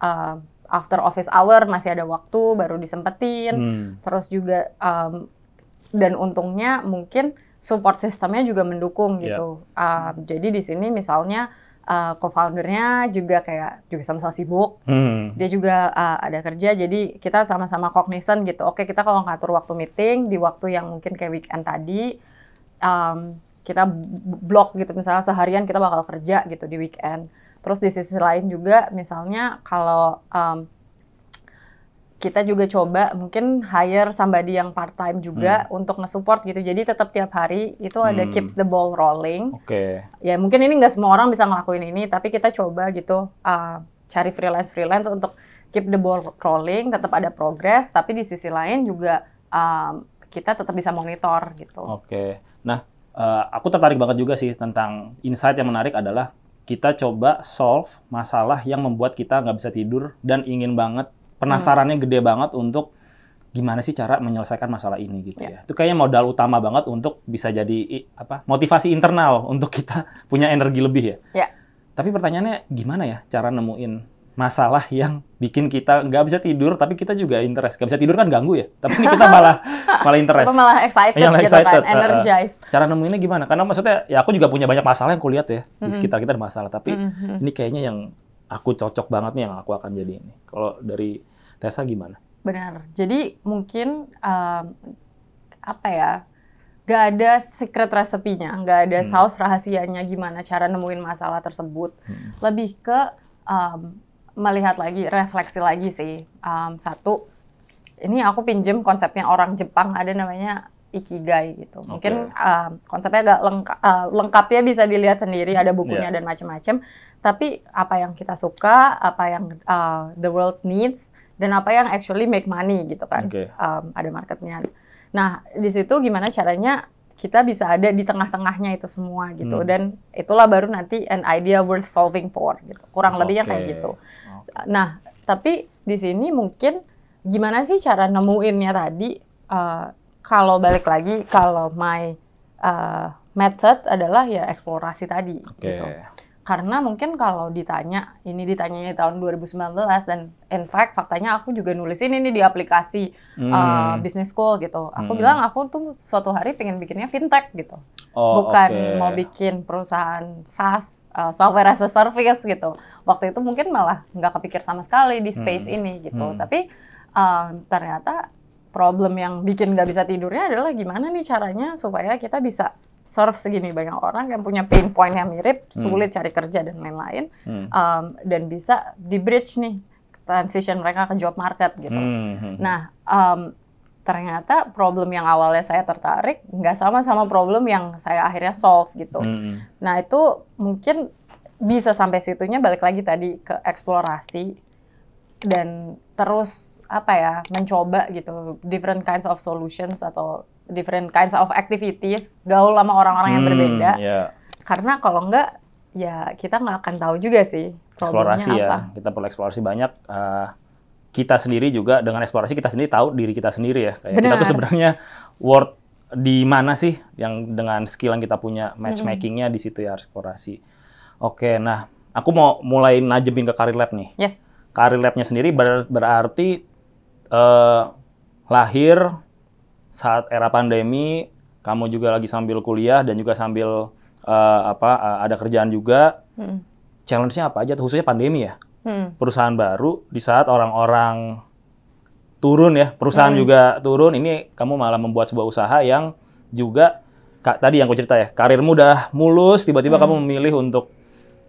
after office hour masih ada waktu baru disempetin. Terus juga dan untungnya mungkin support sistemnya juga mendukung gitu. Jadi di sini misalnya co-foundernya juga sama-sama sibuk. Dia juga ada kerja, jadi kita sama-sama cognizant gitu. Oke, kita kalau ngatur waktu meeting di waktu yang mungkin kayak weekend tadi, kita block gitu, misalnya seharian kita bakal kerja gitu di weekend. Terus di sisi lain juga misalnya kalau kita juga coba mungkin hire somebody yang part time juga untuk nge-support gitu. Jadi tetap tiap hari itu ada keeps the ball rolling. Ya mungkin ini nggak semua orang bisa ngelakuin ini, tapi kita coba gitu cari freelance untuk keep the ball rolling, tetap ada progress, tapi di sisi lain juga kita tetap bisa monitor gitu. Nah, aku tertarik banget juga sih tentang insight yang menarik adalah kita coba solve masalah yang membuat kita nggak bisa tidur dan ingin banget, penasarannya gede banget untuk gimana sih cara menyelesaikan masalah ini gitu ya. Itu kayaknya modal utama banget untuk bisa jadi motivasi internal untuk kita punya energi lebih ya. Tapi pertanyaannya gimana ya cara nemuin masalah yang bikin kita nggak bisa tidur tapi kita juga interest. Nggak bisa tidur kan ganggu ya, tapi ini kita malah interest. Malah excited gitu kan, energized. Cara nemuinnya gimana? Karena maksudnya ya aku juga punya banyak masalah yang kulihat ya di sekitar kita ada masalah, tapi ini kayaknya yang aku cocok banget nih yang aku akan jadi ini. Kalau dari Tessa gimana? Benar. Jadi mungkin gak ada secret resepinya, gak ada saus rahasianya gimana cara nemuin masalah tersebut. Lebih ke melihat lagi, refleksi lagi sih. Satu, ini aku pinjem konsepnya orang Jepang, ada namanya Ikigai gitu. Mungkin konsepnya agak lengkapnya bisa dilihat sendiri, ada bukunya dan macam-macam. Tapi apa yang kita suka, apa yang the world needs, dan apa yang actually make money gitu kan, ada marketnya. Nah di situ gimana caranya kita bisa ada di tengah-tengahnya itu semua gitu, dan itulah baru nanti an idea worth solving for gitu, kurang lebihnya kayak gitu. Nah tapi di sini mungkin gimana sih cara nemuinnya tadi, kalau balik lagi kalau my method adalah ya eksplorasi tadi gitu. Karena mungkin kalau ditanyanya di tahun 2019 dan in fact faktanya aku juga nulis ini nih di aplikasi business school gitu. Aku bilang aku tuh suatu hari pengen bikinnya fintech gitu. Bukan mau bikin perusahaan SaaS, software as a service gitu. Waktu itu mungkin malah nggak kepikir sama sekali di space ini gitu. Tapi ternyata problem yang bikin nggak bisa tidurnya adalah gimana nih caranya supaya kita bisa serve segini banyak orang yang punya pain point yang mirip, sulit cari kerja dan lain-lain, dan bisa di-bridge nih transition mereka ke job market gitu. Nah, ternyata problem yang awalnya saya tertarik nggak sama problem yang saya akhirnya solve gitu. Nah, itu mungkin bisa sampai situnya balik lagi tadi ke eksplorasi dan terus mencoba gitu different kinds of solutions atau different kinds of activities, gaul sama orang-orang yang berbeda. Karena kalau enggak, ya kita nggak akan tahu juga sih eksplorasi apa. Kita perlu eksplorasi banyak. Kita sendiri juga dengan eksplorasi kita sendiri tahu diri kita sendiri ya. Kayak kita tuh sebenarnya worth di mana sih yang dengan skill yang kita punya, matchmakingnya di situ ya eksplorasi. Oke, nah aku mau mulai najemin ke Career Lab nih. Career Lab-nya sendiri berarti lahir saat era pandemi, kamu juga lagi sambil kuliah dan juga sambil ada kerjaan juga. Challenge-nya apa aja, khususnya pandemi ya? Perusahaan baru di saat orang-orang turun ya, perusahaan juga turun. Ini kamu malah membuat sebuah usaha yang juga tadi yang aku cerita ya, karirmu udah mulus, tiba-tiba kamu memilih untuk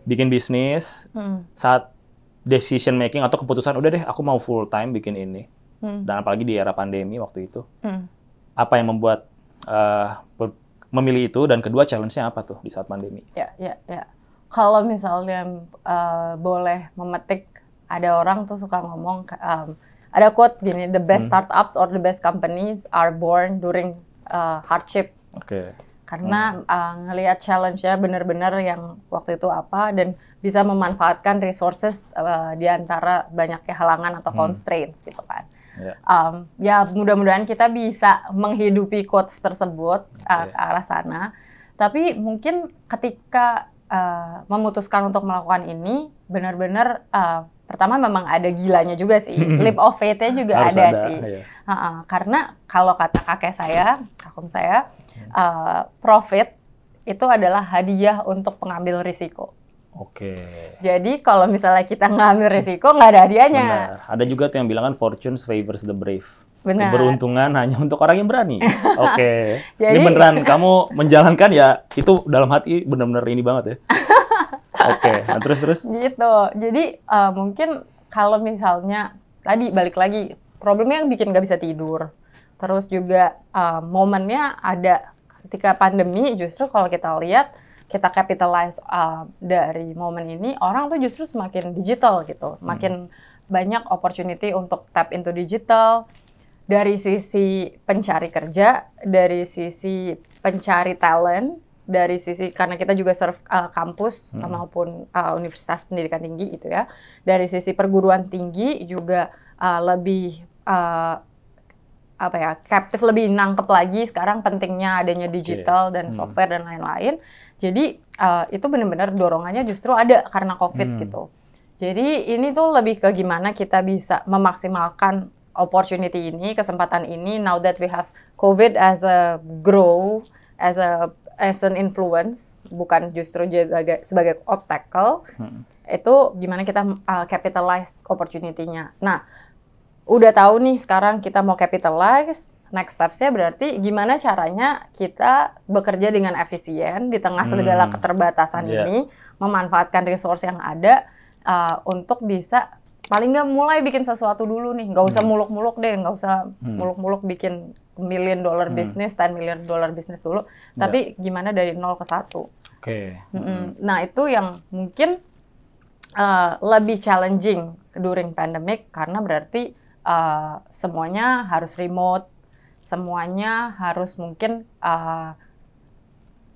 bikin bisnis saat decision making atau keputusan udah deh aku mau full time bikin ini. Dan apalagi di era pandemi waktu itu. Apa yang membuat memilih itu, dan kedua challenge-nya apa tuh di saat pandemi? Ya. Kalau misalnya boleh memetik, ada orang tuh suka ngomong, ada quote gini, the best startups or the best companies are born during hardship. karena ngelihat challenge-nya benar-benar yang waktu itu apa dan bisa memanfaatkan resources di antara banyaknya halangan atau constraints gitu kan. Ya mudah-mudahan kita bisa menghidupi quotes tersebut ke arah sana. Tapi mungkin ketika memutuskan untuk melakukan ini benar-benar pertama memang ada gilanya juga sih, leap of faith-nya juga ada sih. Karena kalau kata kakek saya, profit itu adalah hadiah untuk pengambil risiko. Jadi kalau misalnya kita ngambil risiko nggak ada hadiahnya. Benar. Ada juga tuh yang bilang kan fortune favors the brave. Benar. Keberuntungan hanya untuk orang yang berani. Jadi, ini beneran kamu menjalankan ya itu dalam hati benar-benar ini banget ya. Nah, terus. Gitu. Jadi mungkin kalau misalnya tadi balik lagi problemnya yang bikin nggak bisa tidur. Terus juga momennya ada ketika pandemi justru kalau kita lihat kita capitalize dari momen ini orang tuh justru semakin digital gitu. Makin banyak opportunity untuk tap into digital dari sisi pencari kerja, dari sisi pencari talent, dari sisi karena kita juga serve kampus maupun universitas pendidikan tinggi gitu ya. Dari sisi perguruan tinggi juga lebih captive lebih nangkep lagi sekarang pentingnya adanya digital dan software dan lain-lain. Jadi itu benar-benar dorongannya justru ada karena COVID gitu. Jadi ini tuh lebih ke gimana kita bisa memaksimalkan opportunity ini, kesempatan ini now that we have COVID as a grow, as an influence, bukan justru sebagai obstacle, itu gimana kita capitalize opportunity-nya. Nah, udah tahu nih sekarang kita mau capitalize, next steps-nya berarti gimana caranya kita bekerja dengan efisien di tengah segala keterbatasan ini, memanfaatkan resource yang ada untuk bisa paling nggak mulai bikin sesuatu dulu nih, nggak usah muluk-muluk deh, nggak usah muluk-muluk bikin $1 million business, $10 million business dulu, tapi gimana dari 0 ke 1. Nah itu yang mungkin lebih challenging during pandemic karena berarti semuanya harus remote, semuanya harus mungkin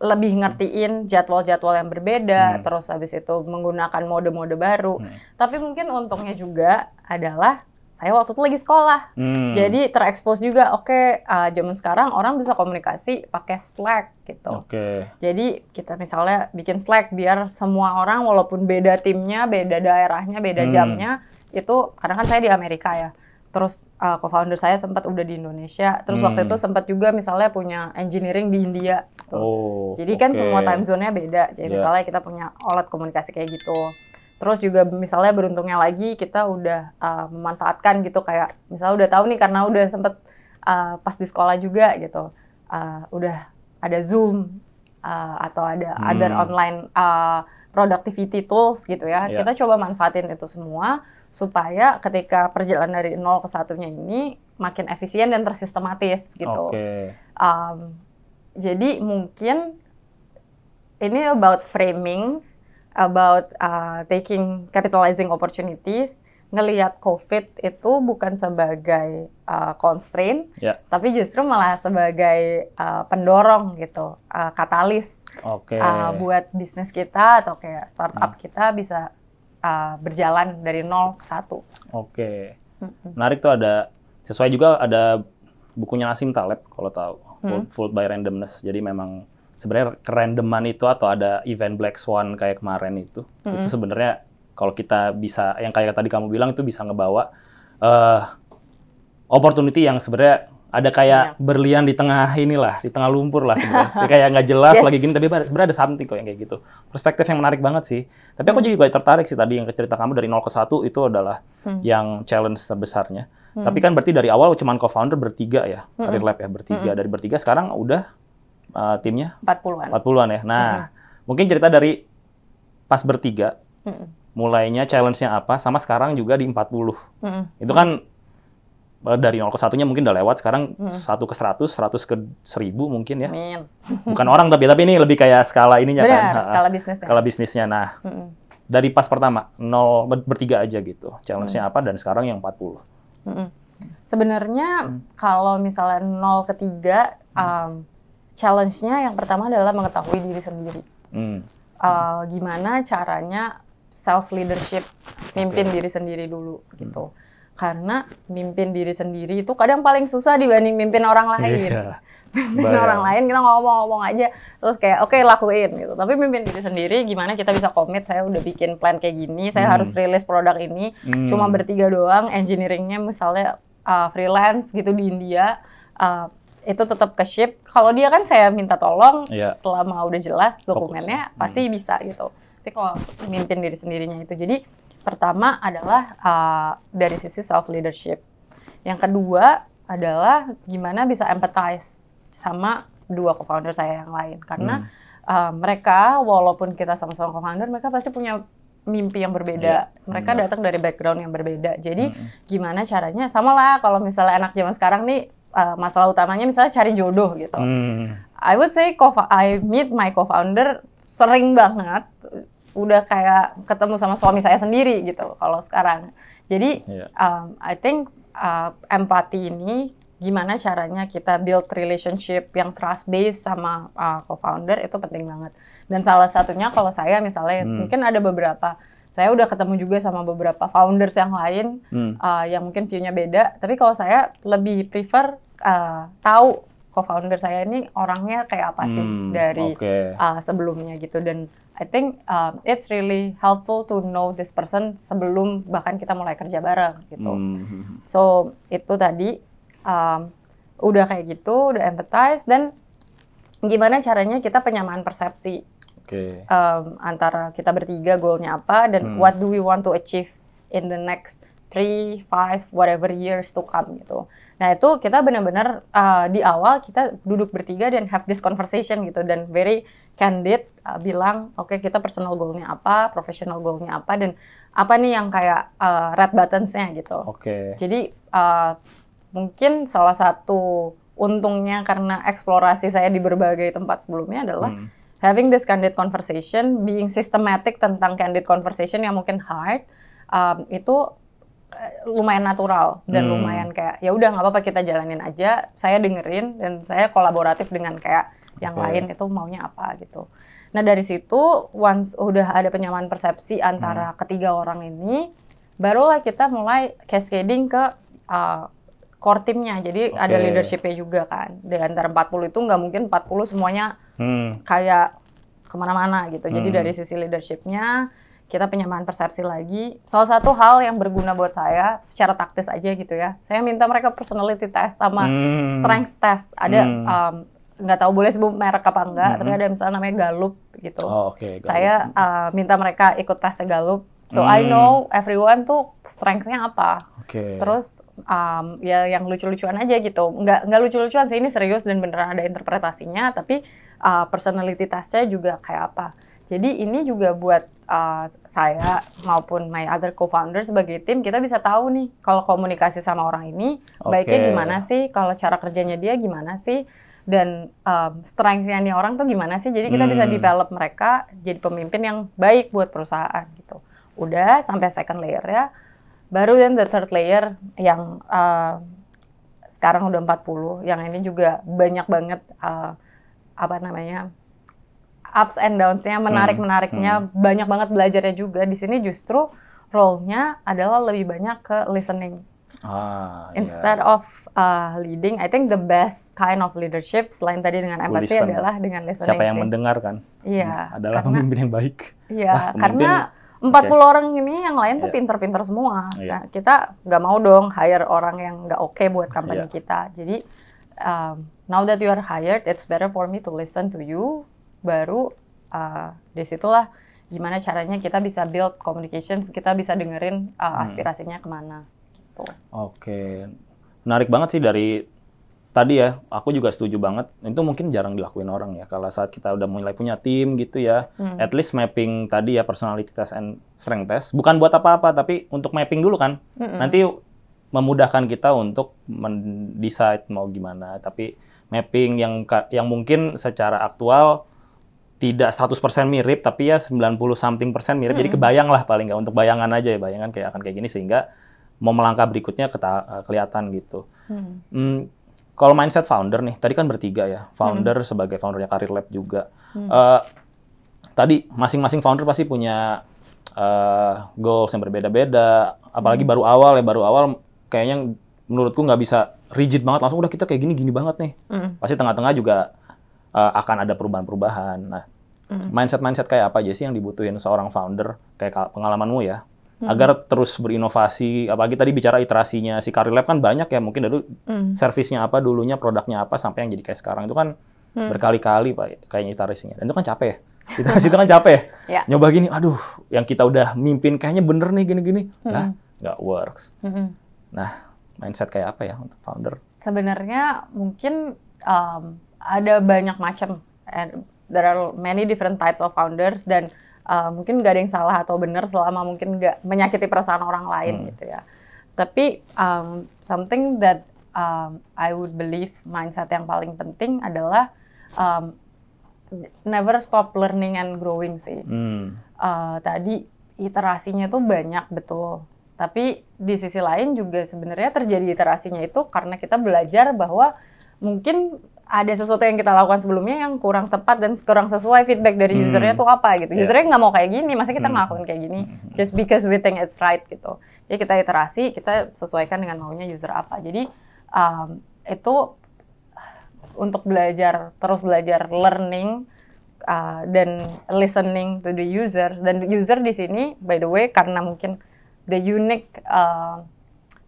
lebih ngertiin jadwal-jadwal yang berbeda, terus habis itu menggunakan mode-mode baru. Tapi mungkin untungnya juga adalah saya waktu itu lagi sekolah, jadi terekspos juga. Zaman sekarang orang bisa komunikasi pakai Slack gitu. Jadi kita misalnya bikin Slack biar semua orang walaupun beda timnya, beda daerahnya, beda jamnya, itu karena kan saya di Amerika ya. Terus co-founder saya sempat udah di Indonesia. Terus waktu itu sempat juga misalnya punya engineering di India. Gitu. Jadi kan semua time zone-nya beda. Jadi misalnya kita punya alat komunikasi kayak gitu. Terus juga misalnya beruntungnya lagi kita udah memanfaatkan gitu kayak misalnya udah tahu nih karena udah sempat pas di sekolah juga gitu. Udah ada Zoom atau ada other online productivity tools gitu ya. Kita coba manfaatin itu semua supaya ketika perjalanan dari 0 ke 1-nya ini makin efisien dan tersistematis gitu. Jadi mungkin ini about framing, about capitalizing opportunities, ngelihat COVID itu bukan sebagai constraint, tapi justru malah sebagai pendorong gitu, katalis buat bisnis kita atau kayak startup kita bisa berjalan dari 0 ke 1. Menarik tuh ada, sesuai juga ada bukunya Nassim Taleb kalau tahu, Fooled by Randomness. Jadi memang sebenarnya kerandoman itu atau ada event Black Swan kayak kemarin itu sebenarnya kalau kita bisa, yang kayak tadi kamu bilang itu bisa ngebawa opportunity yang sebenarnya ada kayak berlian di tengah inilah, di tengah lumpur lah sebenarnya. Kayak nggak jelas lagi gini, tapi sebenarnya ada something kok yang kayak gitu. Perspektif yang menarik banget sih. Tapi aku juga tertarik sih tadi yang cerita kamu dari 0 ke 1 itu adalah yang challenge terbesarnya. Tapi kan berarti dari awal cuma co-founder bertiga ya, Career Lab ya bertiga. Dari bertiga sekarang udah timnya 40-an ya. Nah, mungkin cerita dari pas bertiga, mulainya challenge-nya apa, sama sekarang juga di 40. Itu kan dari 0 ke 1-nya mungkin udah lewat, sekarang 1 ke 100, 100 ke 1000 mungkin ya. Bukan orang tapi ini lebih kayak skala ininya. Benar, kan. Skala bisnisnya. Skala bisnisnya. Nah, dari pas pertama, 0 bertiga aja gitu. Challenge-nya apa dan sekarang yang 40. Sebenarnya kalau misalnya 0 ke 3, challenge-nya yang pertama adalah mengetahui diri sendiri. Gimana caranya self-leadership, mimpin diri sendiri dulu gitu. Karena mimpin diri sendiri itu kadang paling susah dibanding mimpin orang lain. Mimpin orang lain kita ngomong-ngomong aja, terus kayak oke, lakuin gitu. Tapi mimpin diri sendiri, gimana kita bisa komit, saya udah bikin plan kayak gini, saya harus rilis produk ini, cuma bertiga doang, engineering-nya misalnya freelance gitu di India, itu tetap ke ship. Kalau dia kan saya minta tolong, selama udah jelas dokumennya pasti bisa gitu. Tapi kalau mimpin diri sendirinya itu, jadi pertama adalah dari sisi self leadership. Yang kedua adalah gimana bisa empathize sama dua co-founder saya yang lain, karena mereka walaupun kita sama-sama co-founder, mereka pasti punya mimpi yang berbeda. Mereka datang dari background yang berbeda. Jadi gimana caranya? Sama lah kalau misalnya anak zaman sekarang nih, masalah utamanya misalnya cari jodoh gitu. I would say I meet my co-founder sering banget, udah kayak ketemu sama suami saya sendiri gitu kalau sekarang. Jadi I think empati ini gimana caranya kita build relationship yang trust based sama co-founder itu penting banget. Dan salah satunya kalau saya misalnya mungkin ada beberapa, saya udah ketemu juga sama beberapa founders yang lain yang mungkin view-nya beda, tapi kalau saya lebih prefer tahu co-founder saya ini orangnya kayak apa sih dari sebelumnya gitu. Dan I think it's really helpful to know this person sebelum bahkan kita mulai kerja bareng gitu. So itu tadi udah kayak gitu, udah empathize, dan gimana caranya kita penyamaan persepsi antara kita bertiga, goalnya apa, dan what do we want to achieve in the next 3, 5, whatever years to come gitu. Nah itu kita benar-benar di awal kita duduk bertiga dan have this conversation gitu, dan very candid, bilang oke, kita personal goalnya apa, professional goalnya apa, dan apa nih yang kayak red buttons-nya gitu. Jadi mungkin salah satu untungnya karena eksplorasi saya di berbagai tempat sebelumnya adalah having this candid conversation, being systematic tentang candid conversation yang mungkin hard, itu lumayan natural dan lumayan kayak ya udah nggak apa-apa, kita jalanin aja, saya dengerin dan saya kolaboratif dengan kayak yang lain itu maunya apa gitu. Nah dari situ once udah ada penyamaan persepsi antara ketiga orang ini, barulah kita mulai cascading ke core timnya. Jadi ada leadership-nya juga kan. Di antara 40 itu nggak mungkin 40 semuanya kayak kemana-mana gitu. Jadi dari sisi leadership-nya kita penyamaan persepsi lagi. Salah satu hal yang berguna buat saya secara taktis aja gitu ya, saya minta mereka personality test sama strength test. Ada nggak tahu boleh sebut merek apa enggak, tapi ada misalnya namanya Gallup gitu. Gallup. Saya minta mereka ikut tesnya Gallup. So I know everyone tuh strength-nya apa. Terus ya yang lucu-lucuan aja gitu. Nggak lucu-lucuan sih, ini serius dan beneran ada interpretasinya, tapi personality test-nya juga kayak apa. Jadi ini juga buat saya maupun my other co-founder sebagai tim, kita bisa tahu nih kalau komunikasi sama orang ini baiknya gimana sih, kalau cara kerjanya dia gimana sih, dan strength-nya nih orang tuh gimana sih. Jadi kita bisa develop mereka jadi pemimpin yang baik buat perusahaan gitu. Udah sampai second layer ya, baru dan the third layer yang sekarang udah 40, yang ini juga banyak banget ups and downs-nya, menariknya, banyak banget belajarnya juga. Di sini justru role-nya adalah lebih banyak ke listening. Instead of leading, I think the best kind of leadership selain tadi dengan empati adalah dengan listening. Siapa yang mendengarkan? Iya. Adalah pemimpin yang baik. Iya, karena 40 orang ini yang lain tuh pinter-pinter semua. Nah, kita nggak mau dong hire orang yang nggak oke buat company kita. Jadi now that you are hired, it's better for me to listen to you. Baru disitulah gimana caranya kita bisa build communication, kita bisa dengerin aspirasinya kemana gitu. Menarik banget sih dari tadi ya, aku juga setuju banget. Itu mungkin jarang dilakuin orang ya, kalau saat kita udah mulai punya tim gitu ya, at least mapping tadi ya, personality test and strength test, bukan buat apa-apa, tapi untuk mapping dulu kan, nanti memudahkan kita untuk mendesain mau gimana. Tapi mapping yang mungkin secara aktual tidak 100% mirip, tapi ya 90-something% mirip. Jadi kebayang lah paling nggak, untuk bayangan aja ya, bayangan kayak akan kayak gini, sehingga mau melangkah berikutnya kelihatan gitu. Kalau mindset founder nih, tadi kan bertiga ya, founder sebagai foundernya Career Lab juga. Tadi masing-masing founder pasti punya goals yang berbeda-beda. Apalagi baru awal kayaknya menurutku nggak bisa rigid banget langsung udah kita kayak gini banget nih. Pasti tengah-tengah juga akan ada perubahan-perubahan. Nah, mindset kayak apa aja sih yang dibutuhin seorang founder kayak pengalamanmu ya? Agar terus berinovasi, apalagi tadi bicara iterasinya si Career Lab kan banyak ya, mungkin dulu servisnya apa, dulunya produknya apa, sampai yang jadi kayak sekarang itu kan berkali-kali Pak, kayaknya iterasinya. Dan itu kan capek ya, iterasi itu kan capek ya. Nyoba gini, aduh, yang kita udah mimpin kayaknya bener nih gini-gini, nah nggak works. Nah, mindset kayak apa ya untuk founder? Sebenarnya mungkin ada banyak macam, there are many different types of founders, dan mungkin nggak ada yang salah atau benar selama mungkin nggak menyakiti perasaan orang lain gitu ya. Tapi something that I would believe mindset yang paling penting adalah never stop learning and growing sih. Tadi iterasinya tuh banyak betul. Tapi di sisi lain juga sebenarnya terjadi iterasinya itu karena kita belajar bahwa mungkin ada sesuatu yang kita lakukan sebelumnya yang kurang tepat dan kurang sesuai feedback dari usernya tuh apa gitu. Usernya nggak mau kayak gini, masa kita ngelakuin kayak gini just because we think it's right gitu. Jadi kita iterasi, kita sesuaikan dengan maunya user apa. Jadi itu untuk belajar, terus belajar learning dan listening to the users. Dan user di sini, by the way, karena mungkin the unique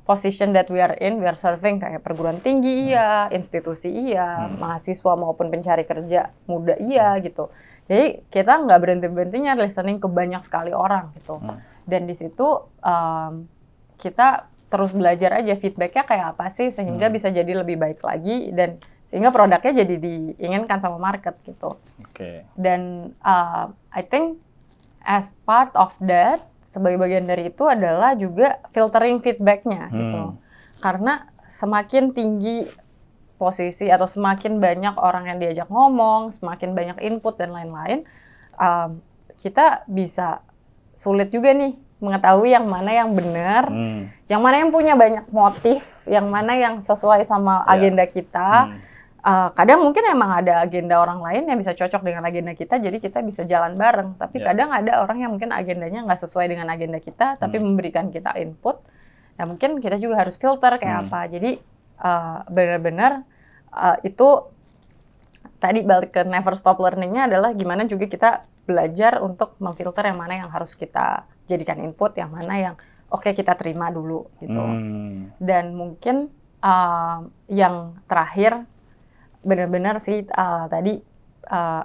position that we are serving kayak perguruan tinggi iya, institusi iya, mahasiswa maupun pencari kerja muda iya gitu. Jadi kita nggak berhenti-berhentinya listening ke banyak sekali orang gitu. Dan di situ kita terus belajar aja feedbacknya kayak apa sih sehingga bisa jadi lebih baik lagi dan sehingga produknya jadi diinginkan sama market gitu. Dan I think as part of that, sebagai bagian dari itu adalah juga filtering feedbacknya gitu. Karena semakin tinggi posisi atau semakin banyak orang yang diajak ngomong, semakin banyak input dan lain-lain, kita bisa sulit juga nih mengetahui yang mana yang benar, yang mana yang punya banyak motif, yang mana yang sesuai sama agenda kita. Kadang mungkin emang ada agenda orang lain yang bisa cocok dengan agenda kita, jadi kita bisa jalan bareng. Tapi kadang ada orang yang mungkin agendanya nggak sesuai dengan agenda kita, tapi memberikan kita input. Ya mungkin kita juga harus filter kayak apa. Jadi benar-benar itu tadi balik ke never stop learning-nya adalah gimana juga kita belajar untuk memfilter yang mana yang harus kita jadikan input, yang mana yang oke kita terima dulu gitu. Dan mungkin yang terakhir benar-benar sih tadi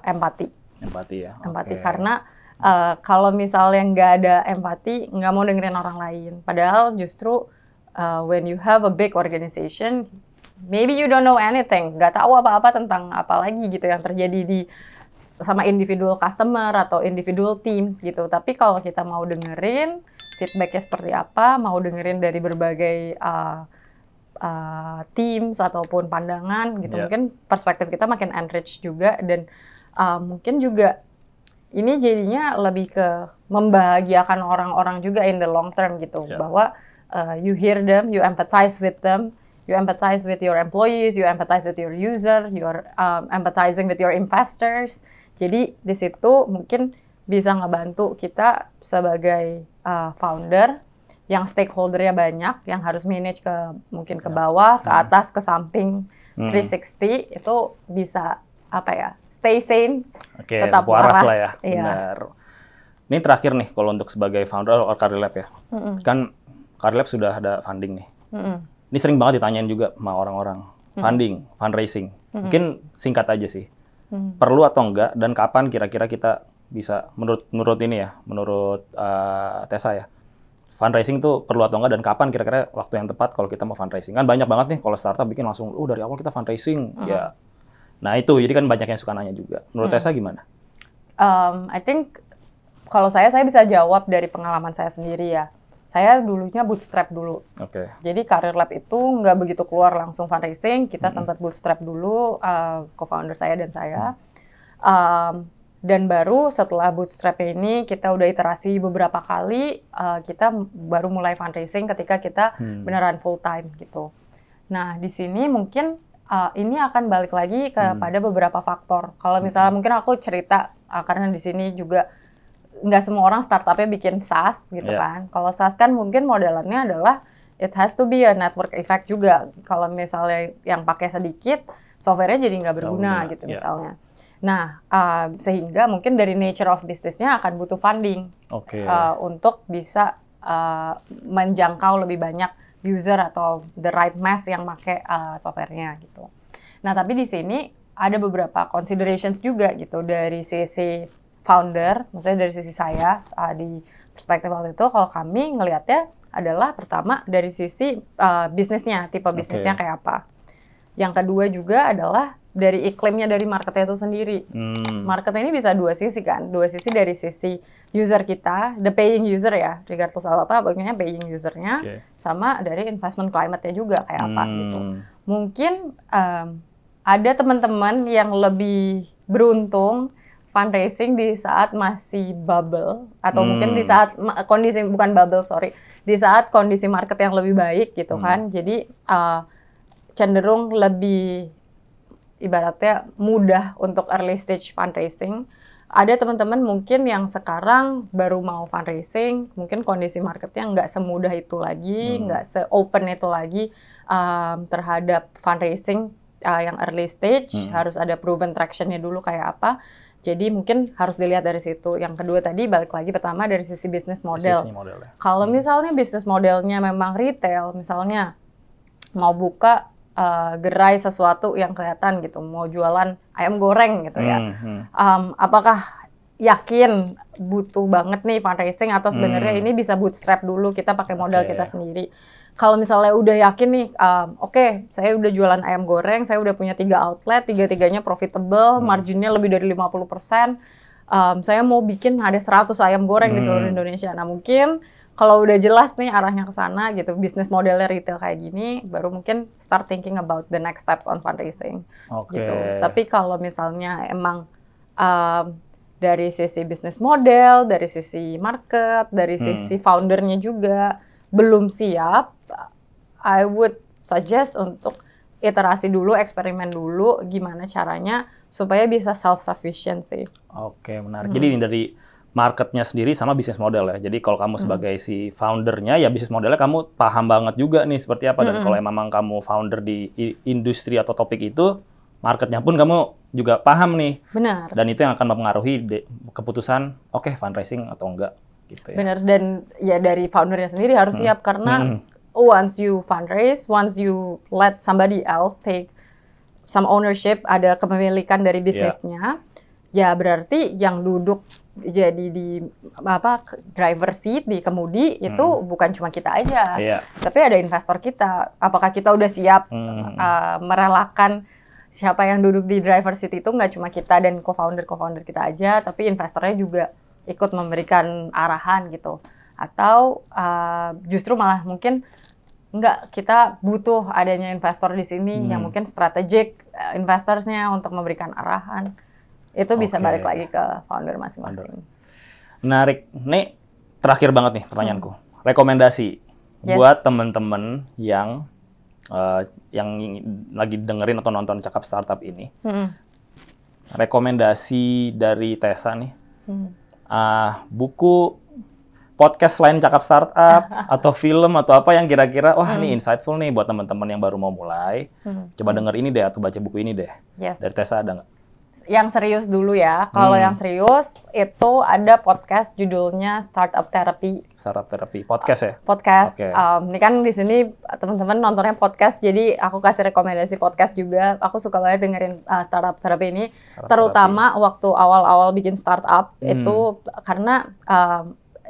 empati. Empati ya. Empati karena kalau misalnya nggak ada empati, nggak mau dengerin orang lain. Padahal justru when you have a big organization, maybe you don't know anything, nggak tahu apa-apa tentang apa lagi gitu yang terjadi di sama individual customer atau individual teams gitu. Tapi kalau kita mau dengerin feedbacknya seperti apa, mau dengerin dari berbagai teams ataupun pandangan gitu, mungkin perspektif kita makin enrich juga dan mungkin juga ini jadinya lebih ke membahagiakan orang-orang juga in the long term gitu, bahwa you hear them, you empathize with them, you empathize with your employees, you empathize with your user, you are empathizing with your investors. Jadi di situ mungkin bisa ngebantu kita sebagai founder yang stakeholder-nya banyak, yang harus manage mungkin ke bawah, ke atas, ke samping, 360, itu bisa, stay sane, tetap waras lah ya, benar. Ini terakhir nih, kalau untuk sebagai founder or Career Lab ya, kan Career Lab sudah ada funding nih. Ini sering banget ditanyain juga sama orang-orang, funding, fundraising. Mungkin singkat aja sih, perlu atau enggak, dan kapan kira-kira kita bisa, menurut ini ya, menurut Tessa ya, fundraising itu perlu atau enggak dan kapan kira-kira waktu yang tepat kalau kita mau fundraising. Kan banyak banget nih kalau startup bikin langsung, dari awal kita fundraising. Ya. Nah itu, jadi kan banyak yang suka nanya juga. Menurut Tessa gimana? I think kalau saya bisa jawab dari pengalaman saya sendiri ya. Saya dulunya bootstrap dulu. Jadi Career Lab itu nggak begitu keluar langsung fundraising. Kita sempat bootstrap dulu, co-founder saya dan saya. Dan baru setelah bootstrap ini kita udah iterasi beberapa kali, kita baru mulai fundraising ketika kita beneran full time gitu. Nah di sini mungkin ini akan balik lagi kepada beberapa faktor. Kalau misalnya mungkin aku cerita, karena di sini juga nggak semua orang startupnya bikin SaaS gitu kan. Kalau SaaS kan mungkin modelannya adalah it has to be a network effect juga. Kalau misalnya yang pakai sedikit, software-nya jadi nggak berguna gitu misalnya. Nah, sehingga mungkin dari nature of business-nya akan butuh funding untuk bisa menjangkau lebih banyak user atau the right mass yang pakai software-nya gitu. Nah, tapi di sini ada beberapa considerations juga gitu dari sisi founder, maksudnya dari sisi saya di perspektif waktu itu, kalau kami ngelihatnya adalah pertama dari sisi bisnisnya, tipe bisnisnya kayak apa. Yang kedua juga adalah dari iklimnya dari marketnya itu sendiri. Market ini bisa dua sisi kan, dua sisi dari sisi user kita, the paying user ya, regardless apa, bagaimana paying usernya, sama dari investment climate-nya juga kayak apa gitu. Mungkin ada teman-teman yang lebih beruntung fundraising di saat masih bubble, atau mungkin di saat kondisi, bukan bubble, sorry, di saat kondisi market yang lebih baik gitu kan. Jadi cenderung lebih ibaratnya mudah untuk early stage fundraising. Ada teman-teman mungkin yang sekarang baru mau fundraising, mungkin kondisi marketnya nggak semudah itu lagi, nggak se-open itu lagi terhadap fundraising yang early stage, harus ada proven traction-nya dulu kayak apa. Jadi mungkin harus dilihat dari situ. Yang kedua tadi balik lagi, pertama dari sisi business model. Kalau misalnya business modelnya memang retail, misalnya mau buka gerai sesuatu yang kelihatan gitu, mau jualan ayam goreng gitu ya. Apakah yakin butuh banget nih fundraising atau sebenarnya ini bisa bootstrap dulu, kita pakai modal kita sendiri. Kalau misalnya udah yakin nih, oke, saya udah jualan ayam goreng, saya udah punya 3 outlet, 3-tiganya profitable, marginnya lebih dari 50%, saya mau bikin ada 100 ayam goreng di seluruh Indonesia. Nah mungkin kalau udah jelas nih arahnya ke sana gitu, bisnis modelnya retail kayak gini, baru mungkin start thinking about the next steps on fundraising. Gitu. Tapi kalau misalnya emang dari sisi bisnis model, dari sisi market, dari sisi foundernya juga belum siap, I would suggest untuk iterasi dulu, eksperimen dulu, gimana caranya supaya bisa self-sufficient sih. Oke, menarik. Jadi ini dari marketnya sendiri sama bisnis model ya. Jadi kalau kamu sebagai si foundernya, ya bisnis modelnya kamu paham banget juga nih seperti apa. Dan kalau memang kamu founder di industri atau topik itu, marketnya pun kamu juga paham nih. Benar. Dan itu yang akan mempengaruhi keputusan, oke, fundraising atau enggak. Gitu ya. Benar, dan ya dari foundernya sendiri harus siap karena once you fundraise, once you let somebody else take some ownership, ada kepemilikan dari bisnisnya, ya berarti yang duduk jadi di driver seat, di kemudi itu bukan cuma kita aja, tapi ada investor kita. Apakah kita udah siap merelakan siapa yang duduk di driver seat itu, nggak cuma kita dan co-founder kita aja, tapi investornya juga ikut memberikan arahan gitu. Atau justru malah mungkin enggak, kita butuh adanya investor di sini yang mungkin strategic investorsnya untuk memberikan arahan. Itu bisa balik lagi ke founder masing-masing. Menarik. Nih, terakhir banget nih pertanyaanku. Rekomendasi buat teman-teman yang lagi dengerin atau nonton Cakap Startup ini. Rekomendasi dari Tessa nih. Buku, podcast lain Cakap Startup, atau film atau apa yang kira-kira, wah ini insightful nih buat teman-teman yang baru mau mulai. Coba denger ini deh, atau baca buku ini deh. Dari Tessa ada nggak? Yang serius dulu ya. Kalau yang serius, itu ada podcast judulnya Startup Therapy. Startup Therapy. Podcast ya? Podcast. Ini kan di sini teman-teman nontonnya podcast, jadi aku kasih rekomendasi podcast juga. Aku suka banget dengerin Startup Therapy ini. Terutama waktu awal-awal bikin startup, itu karena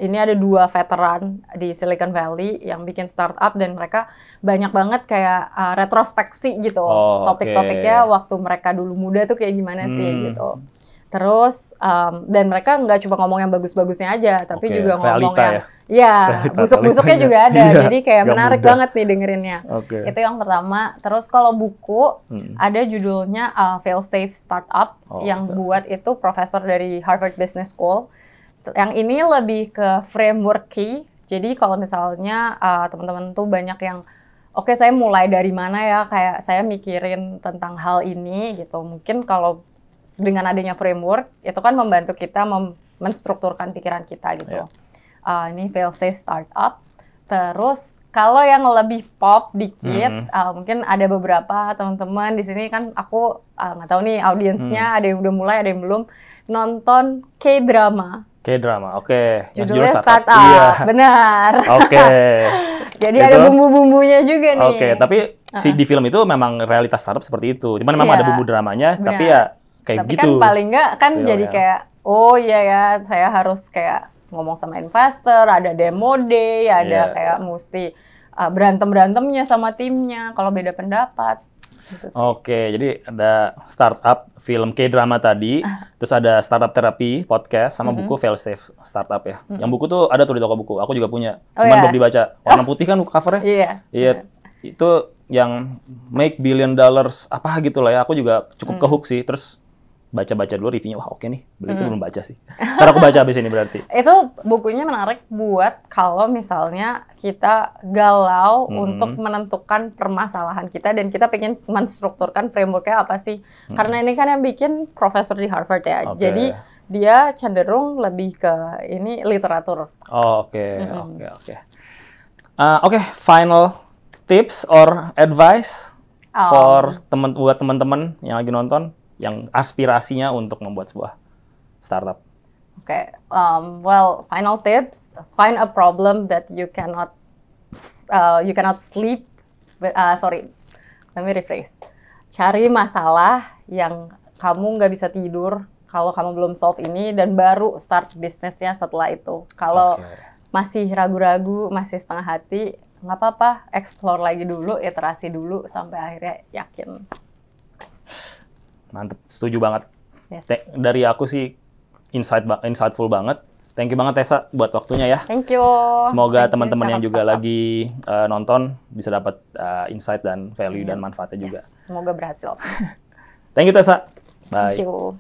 ini ada 2 veteran di Silicon Valley yang bikin startup dan mereka banyak banget kayak retrospeksi gitu. Topik-topiknya waktu mereka dulu muda tuh kayak gimana sih gitu. Terus, dan mereka nggak cuma ngomong yang bagus-bagusnya aja, tapi juga ngomong yang busuk-busuknya juga ada. Jadi kayak menarik banget nih dengerinnya. Itu yang pertama. Terus kalau buku, ada judulnya Fail Safe Startup, yang buat itu profesor dari Harvard Business School. Yang ini lebih ke framework key. Jadi kalau misalnya teman-teman tuh banyak yang oke, saya mulai dari mana ya, kayak saya mikirin tentang hal ini gitu. Mungkin kalau dengan adanya framework, itu kan membantu kita menstrukturkan pikiran kita gitu. Ini fail safe startup. Terus kalau yang lebih pop dikit, mungkin ada beberapa teman-teman di sini kan aku nggak tahu nih audiensnya, ada yang udah mulai, ada yang belum nonton K-drama. K-drama, oke. Judulnya Startup, iya. Benar. Oke. Jadi ada bumbu-bumbunya juga nih. Oke, tapi di film itu memang realitas startup seperti itu. Cuman memang ada bumbu dramanya, tapi ya kayak tapi gitu. Kan paling nggak kan jadi kayak, oh iya ya, saya harus kayak ngomong sama investor, ada demo day, ada kayak mesti berantem-berantemnya sama timnya kalau beda pendapat. Gitu. Oke, jadi ada startup film K-drama tadi, terus ada startup terapi podcast sama buku Fail Safe Startup ya. Yang buku tuh ada tuh di toko buku, aku juga punya, cuman belum dibaca. Warna putih kan covernya? Iya. Itu yang make $1 billion apa gitu lah ya. Aku juga cukup kehook sih. Terus baca-baca dulu reviewnya, wah oke nih, beli itu belum baca sih. Ntar aku baca abis ini berarti. Itu bukunya menarik buat kalau misalnya kita galau untuk menentukan permasalahan kita dan kita pengen menstrukturkan framework-nya apa sih. Karena ini kan yang bikin profesor di Harvard ya. Jadi dia cenderung lebih ke ini literatur. Oke, final tips or advice for buat teman-teman yang lagi nonton yang aspirasinya untuk membuat sebuah startup. Well, final tips: find a problem that you cannot sleep. Let me rephrase. Cari masalah yang kamu nggak bisa tidur kalau kamu belum solve ini, dan baru start bisnisnya setelah itu. Kalau masih ragu-ragu, masih setengah hati, nggak apa-apa, explore lagi dulu, iterasi dulu sampai akhirnya yakin. Mantep, setuju banget. Dari aku sih insightful banget. Thank you banget Tessa buat waktunya ya. Thank you. Semoga teman-teman yang juga lagi nonton bisa dapat insight dan value dan manfaatnya juga. Semoga berhasil. Thank you Tessa. Bye. Thank you.